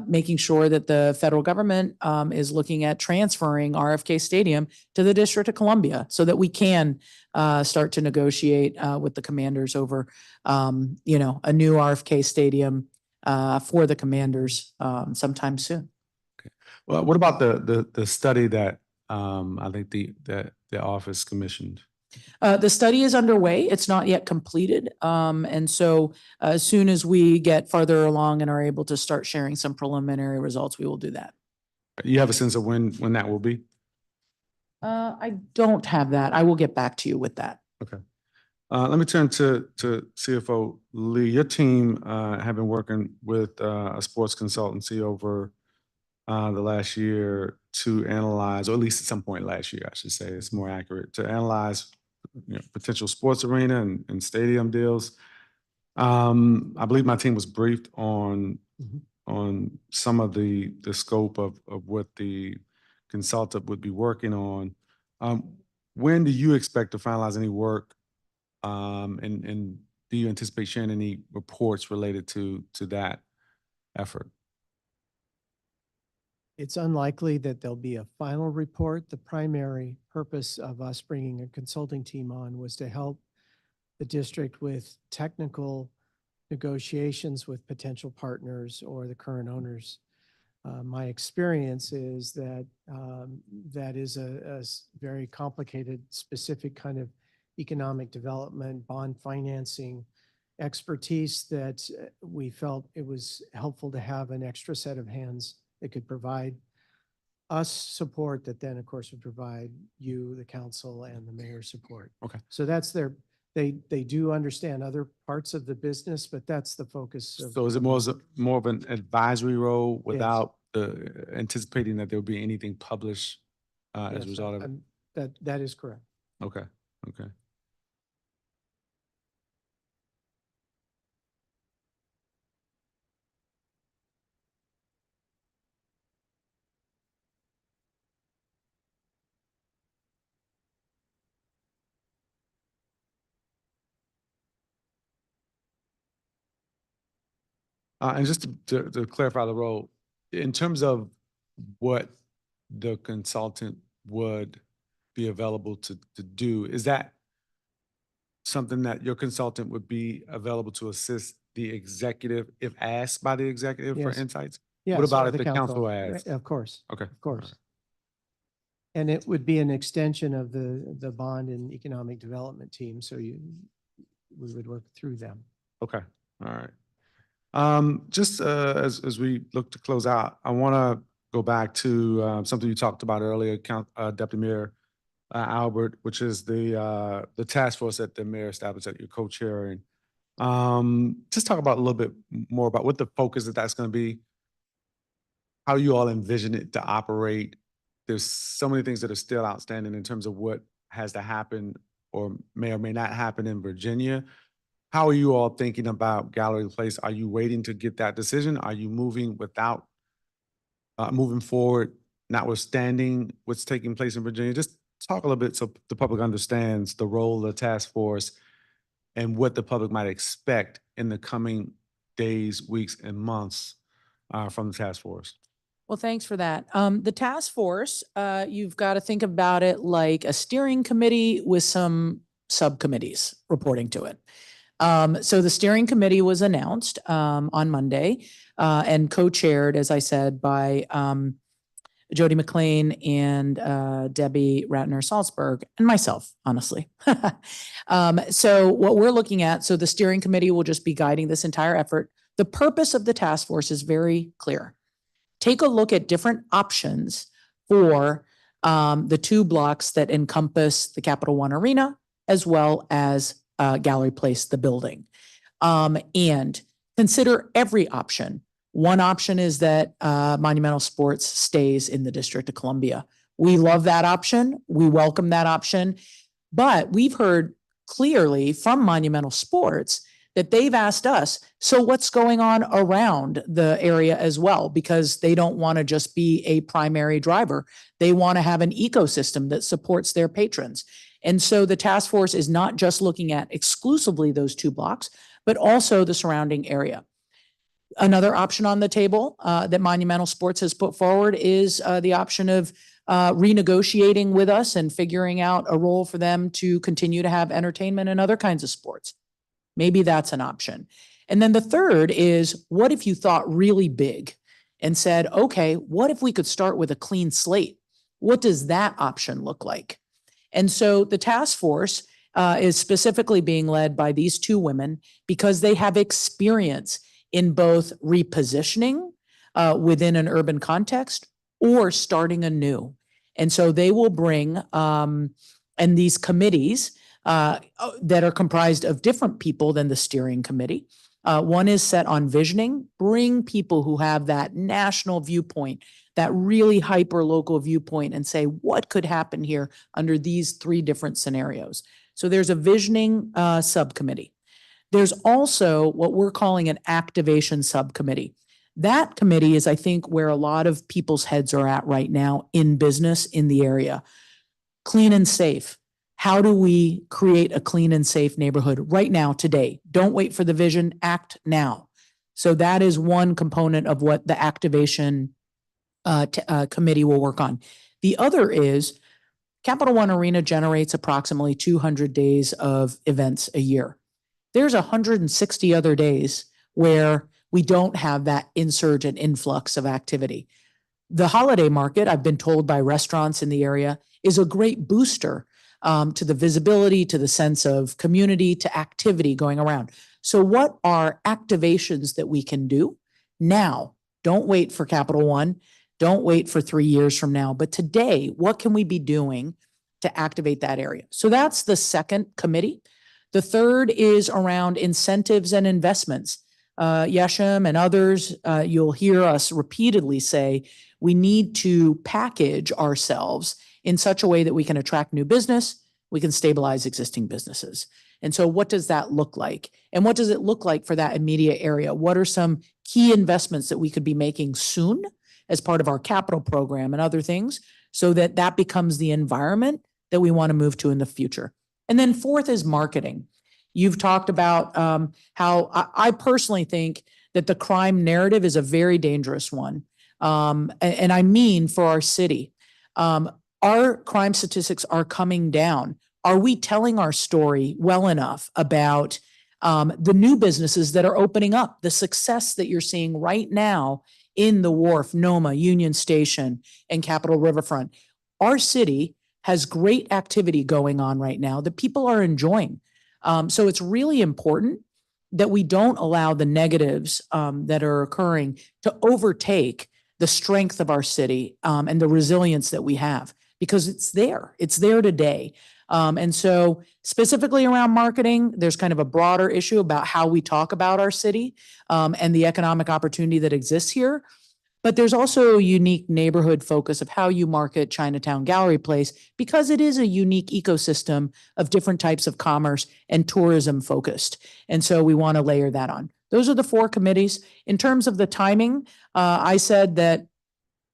D: making sure that the federal government is looking at transferring RFK Stadium to the District of Columbia so that we can start to negotiate with the Commanders over, a new RFK Stadium for the Commanders sometime soon.
A: Well, what about the study that I think the office commissioned?
D: The study is underway. It's not yet completed. And so as soon as we get farther along and are able to start sharing some preliminary results, we will do that.
A: You have a sense of when that will be?
D: I don't have that. I will get back to you with that.
A: Okay. Let me turn to CFO Lee. Your team have been working with a sports consultancy over the last year to analyze, or at least at some point last year, I should say, it's more accurate, to analyze potential sports arena and stadium deals. I believe my team was briefed on some of the scope of what the consultant would be working on. When do you expect to finalize any work? And do you anticipate sharing any reports related to that effort?
F: It's unlikely that there'll be a final report. The primary purpose of us bringing a consulting team on was to help the district with technical negotiations with potential partners or the current owners. My experience is that that is a very complicated, specific kind of economic development, bond financing expertise that we felt it was helpful to have an extra set of hands that could provide us support that then, of course, would provide you, the council, and the mayor support.
A: Okay.
F: So that's they do understand other parts of the business, but that's the focus.
A: So is it more of an advisory role without anticipating that there will be anything published as a result of it?
F: That is correct.
A: Okay, okay. And just to clarify the role, in terms of what the consultant would be available to do, is that something that your consultant would be available to assist the executive if asked by the executive for
F: Yes.
A: insights?
F: Yeah,
A: What about
F: so
A: if the council asks?
F: Of course,
A: Okay.
F: of course. And it would be an extension of the bond and economic development team, so we would work through them.
A: Okay, all right. Just as we look to close out, I want to go back to something you talked about earlier, Deputy Mayor Albert, which is the task force that the mayor established that you're co-chairing. Just talk about a little bit more about what the focus of that's going to be. how you all envision it to operate. There's so many things that are still outstanding in terms of what has to happen or may not happen in Virginia. How are you all thinking about Gallery Place? Are you waiting to get that decision? Are you moving moving forward, notwithstanding what's taking place in Virginia? Just talk a little bit so the public understands the role of the task force and what the public might expect in the coming days, weeks, and months from the task force.
D: Well, thanks for that. The task force, you've got to think about it like a steering committee with some subcommittees reporting to it. So the steering committee was announced on Monday and co-chaired, as I said, by Jody McLean and Debbie Ratner-Salzberg and myself, honestly. So what we're looking at, so the steering committee will just be guiding this entire effort. The purpose of the task force is very clear. Take a look at different options for the two blocks that encompass the Capital One Arena as well as Gallery Place, the building, and consider every option. One option is that Monumental Sports stays in the District of Columbia. We love that option. We welcome that option. But we've heard clearly from Monumental Sports that they've asked us, so what's going on around the area as well? Because they don't want to just be a primary driver. They want to have an ecosystem that supports their patrons. And so the task force is not just looking at exclusively those two blocks, but also the surrounding area. Another option on the table that Monumental Sports has put forward is the option of renegotiating with us and figuring out a role for them to continue to have entertainment and other kinds of sports. Maybe that's an option. And then the third is, what if you thought really big and said, okay, what if we could start with a clean slate? What does that option look like? And so the task force is specifically being led by these two women because they have experience in both repositioning within an urban context or starting anew. And so they will bring, and these committees that are comprised of different people than the steering committee. One is set on visioning, bring people who have that national viewpoint, that really hyper local viewpoint, and say, what could happen here under these three different scenarios? So there's a visioning subcommittee. There's also what we're calling an activation subcommittee. That committee is, I think, where a lot of people's heads are at right now in business in the area. Clean and safe. How do we create a clean and safe neighborhood right now, today? Don't wait for the vision, act now. So that is one component of what the activation committee will work on. The other is Capital One Arena generates approximately 200 days of events a year. There's 160 other days where we don't have that insurge and influx of activity. The holiday market, I've been told by restaurants in the area, is a great booster to the visibility, to the sense of community, to activity going around. So what are activations that we can do now? Don't wait for Capital One. Don't wait for 3 years from now. But today, what can we be doing to activate that area? So that's the second committee. The third is around incentives and investments. Yeshem and others, you'll hear us repeatedly say, we need to package ourselves in such a way that we can attract new business, we can stabilize existing businesses. And so what does that look like? And what does it look like for that immediate area? What are some key investments that we could be making soon as part of our capital program and other things so that that becomes the environment that we want to move to in the future? And then fourth is marketing. You've talked about how I personally think that the crime narrative is a very dangerous one. And I mean for our city. Our crime statistics are coming down. Are we telling our story well enough about the new businesses that are opening up, the success that you're seeing right now in the Wharf, Noma, Union Station, and Capitol Riverfront? Our city has great activity going on right now that people are enjoying. So it's really important that we don't allow the negatives that are occurring to overtake the strength of our city and the resilience that we have, because it's there today. And so specifically around marketing, there's kind of a broader issue about how we talk about our city and the economic opportunity that exists here. But there's also a unique neighborhood focus of how you market Chinatown Gallery Place because it is a unique ecosystem of different types of commerce and tourism focused. And so we want to layer that on. Those are the 4 committees. In terms of the timing, I said that,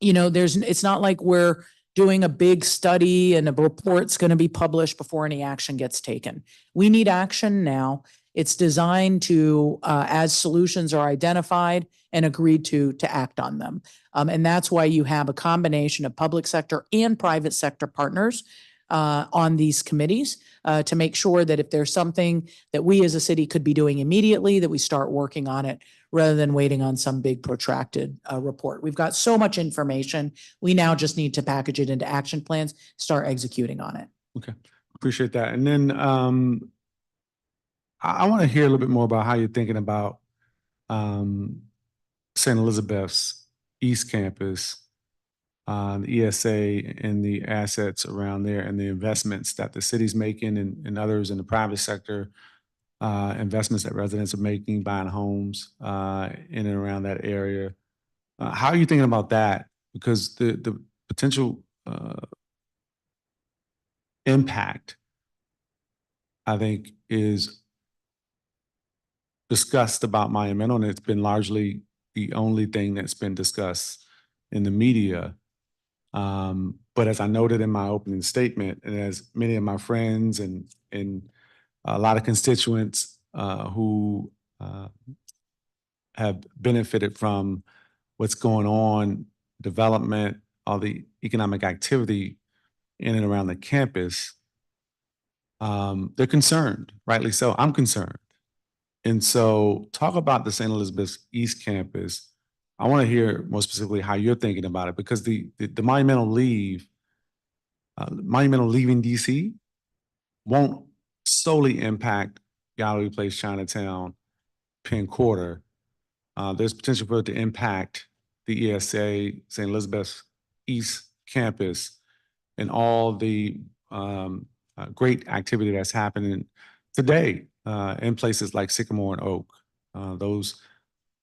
D: it's not like we're doing a big study and a report's going to be published before any action gets taken. We need action now. It's designed to, as solutions are identified and agreed to act on them. And that's why you have a combination of public sector and private sector partners on these committees to make sure that if there's something that we as a city could be doing immediately, that we start working on it rather than waiting on some big protracted report. We've got so much information. We now just need to package it into action plans, start executing on it.
A: Okay, appreciate that. And then I want to hear a little bit more about how you're thinking about St. Elizabeth's East Campus, the ESA and the assets around there and the investments that the city's making and others in the private sector, investments that residents are making, buying homes in and around that area. How are you thinking about that? Because the potential impact, I think, is discussed about monumental, and it's been largely the only thing that's been discussed in the media. But as I noted in my opening statement, and as many of my friends and a lot of constituents who have benefited from what's going on, development, all the economic activity in and around the campus, they're concerned, rightly so. I'm concerned. And so talk about the St. Elizabeth's East Campus. I want to hear more specifically how you're thinking about it, because the monumental leaving DC won't solely impact Gallery Place, Chinatown, Penn Quarter. There's potential for it to impact the ESA, St. Elizabeth's East Campus, and all the great activity that's happening today in places like Sycamore and Oak. Those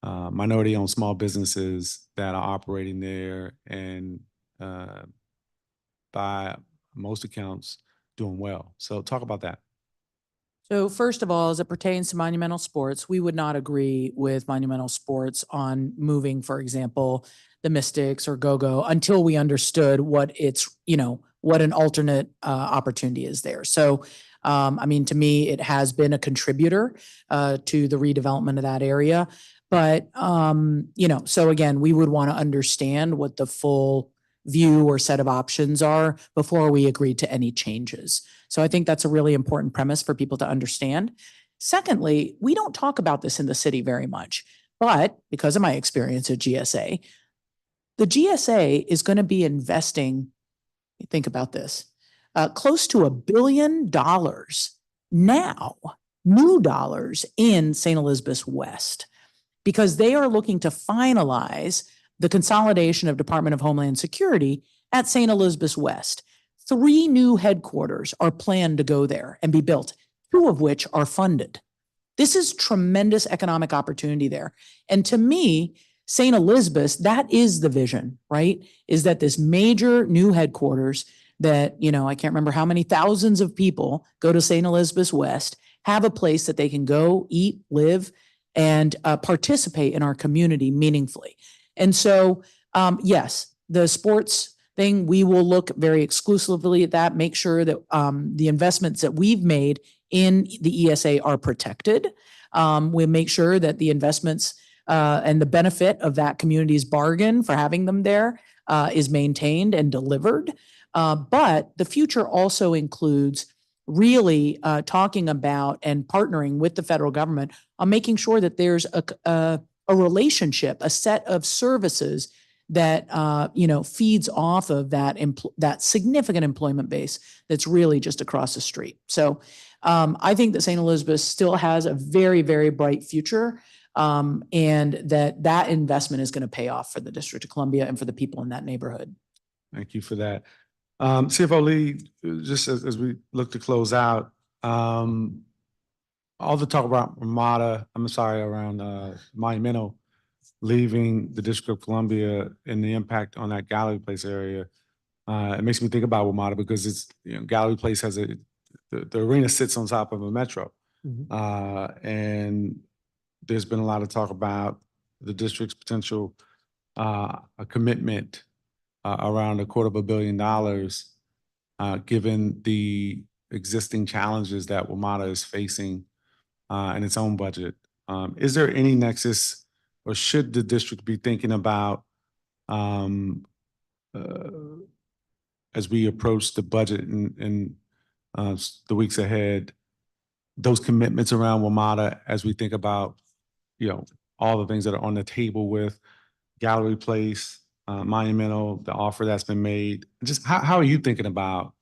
A: minority-owned small businesses that are operating there and by most accounts doing well. So talk about that.
D: So first of all, as it pertains to monumental sports, we would not agree with monumental sports on moving, for example, the Mystics or Go-Go until we understood what what an alternate opportunity is there. So, to me, it has been a contributor to the redevelopment of that area. But, so again, we would want to understand what the full view or set of options are before we agree to any changes. So I think that's a really important premise for people to understand. Secondly, we don't talk about this in the city very much, but because of my experience at GSA, the GSA is going to be investing, think about this, close to $1 billion now, new dollars in St. Elizabeth's West, because they are looking to finalize the consolidation of Department of Homeland Security at St. Elizabeth's West. 3 new headquarters are planned to go there and be built, 2 of which are funded. This is tremendous economic opportunity there. And to me, St. Elizabeth's, that is the vision, right? Is that this major new headquarters that, I can't remember how many thousands of people go to St. Elizabeth's West, have a place that they can go, eat, live, and participate in our community meaningfully. And so, yes, the sports thing, we will look very exclusively at that, make sure that the investments that we've made in the ESA are protected. We'll make sure that the investments and the benefit of that community's bargain for having them there is maintained and delivered. But the future also includes really talking about and partnering with the federal government on making sure that there's a relationship, a set of services that feeds off of that significant employment base that's really just across the street. So I think that St. Elizabeth still has a very, very bright future, and that investment is going to pay off for the District of Columbia and for the people in that neighborhood.
A: Thank you for that. CFO Lee, just as we look to close out, all the talk about around Monumental leaving the District of Columbia and the impact on that Gallery Place area, it makes me think about WMATA because it's, Gallery Place has the arena sits on top of a metro. And there's been a lot of talk about the district's potential a commitment around $250 million, given the existing challenges that WMATA is facing in its own budget. Is there any nexus, or should the district be thinking about, as we approach the budget in the weeks ahead, those commitments around WMATA as we think about, all the things that are on the table with Gallery Place, Monumental, the offer that's been made? Just how are you thinking about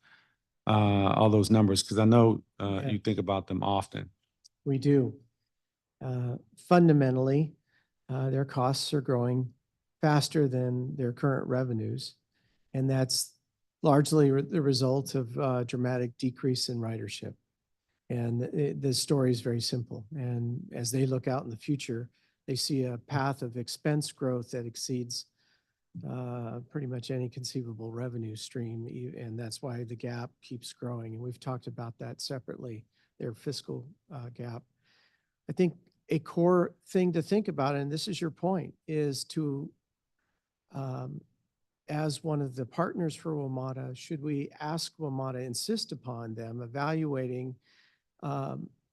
A: all those numbers? Because I know you think about them often.
F: We do. Fundamentally, their costs are growing faster than their current revenues. And that's largely the result of a dramatic decrease in ridership. And the story is very simple. And as they look out in the future, they see a path of expense growth that exceeds pretty much any conceivable revenue stream. And that's why the gap keeps growing. And we've talked about that separately, their fiscal gap. I think a core thing to think about, and this is your point, is to, as one of the partners for WMATA, should we ask WMATA, insist upon them evaluating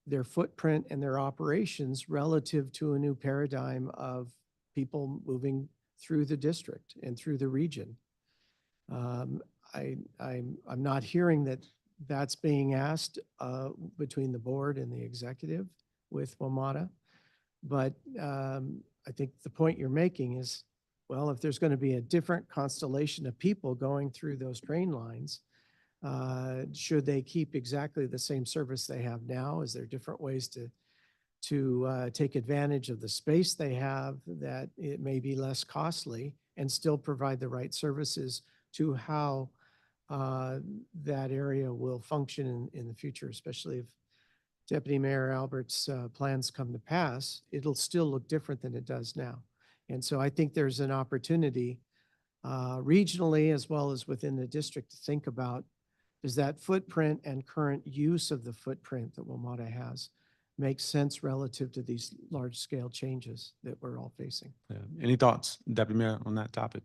F: their footprint and their operations relative to a new paradigm of people moving through the district and through the region? I'm not hearing that that's being asked between the board and the executive with WMATA, but I think the point you're making is, well, if there's going to be a different constellation of people going through those train lines, should they keep exactly the same service they have now? Is there different ways to take advantage of the space they have that it may be less costly and still provide the right services to how that area will function in the future, especially if Deputy Mayor Albert's plans come to pass? It'll still look different than it does now. And so I think there's an opportunity regionally as well as within the district to think about, does that footprint and current use of the footprint that WMATA has make sense relative to these large scale changes that we're all facing?
A: Yeah. Any thoughts, Deputy Mayor, on that topic?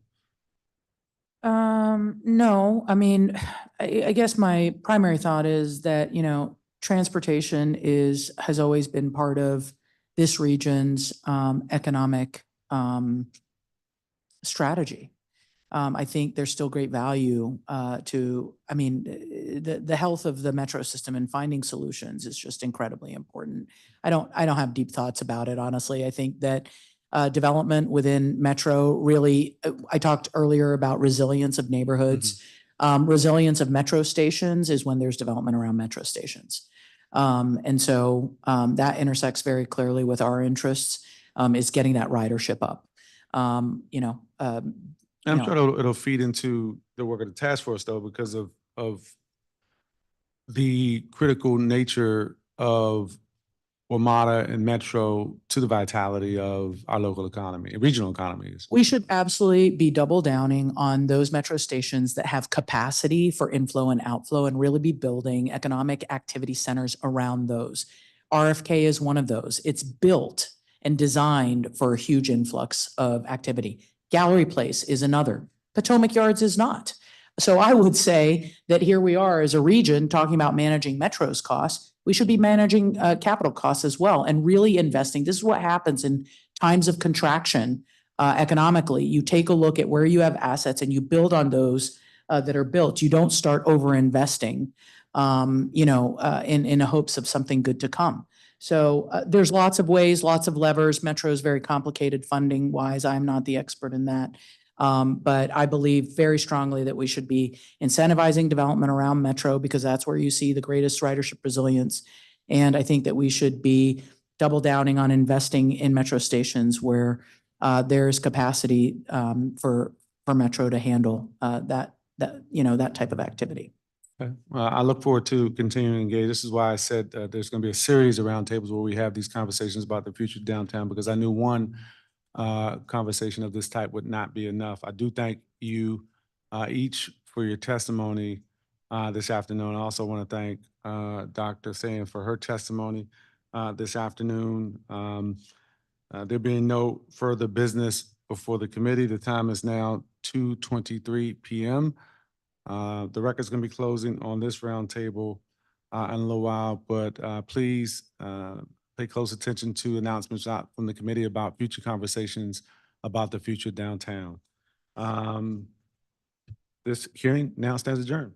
D: No, I mean, I guess my primary thought is that, transportation has always been part of this region's economic strategy. I think there's still great value the health of the metro system and finding solutions is just incredibly important. I don't have deep thoughts about it, honestly. I think that development within metro really, I talked earlier about resilience of neighborhoods. Resilience of metro stations is when there's development around metro stations. And so that intersects very clearly with our interests, is getting that ridership up.
A: And I'm sure it'll feed into the work of the task force, though, because of the critical nature of WMATA and Metro to the vitality of our local economy, regional economies.
D: We should absolutely be double downing on those metro stations that have capacity for inflow and outflow and really be building economic activity centers around those. RFK is one of those. It's built and designed for a huge influx of activity. Gallery Place is another. Potomac Yards is not. So I would say that here we are as a region talking about managing Metro's costs. We should be managing capital costs as well and really investing. This is what happens in times of contraction economically. You take a look at where you have assets and you build on those that are built. You don't start over investing, in hopes of something good to come. So there's lots of ways, lots of levers. Metro is very complicated funding wise. I'm not the expert in that. But I believe very strongly that we should be incentivizing development around Metro because that's where you see the greatest ridership resilience. And I think that we should be double downing on investing in Metro stations where there's capacity for Metro to handle that type of activity.
A: Okay. I look forward to continuing to engage. This is why I said there's going to be a series of roundtables where we have these conversations about the future of downtown, because I knew one, conversation of this type would not be enough. I do thank you each for your testimony this afternoon. I also want to thank Dr. Sain for her testimony this afternoon. There being no further business before the committee, the time is now 2:23 p.m. The record's going to be closing on this roundtable in a little while, but please pay close attention to announcements out from the committee about future conversations about the future downtown. This hearing now stands adjourned.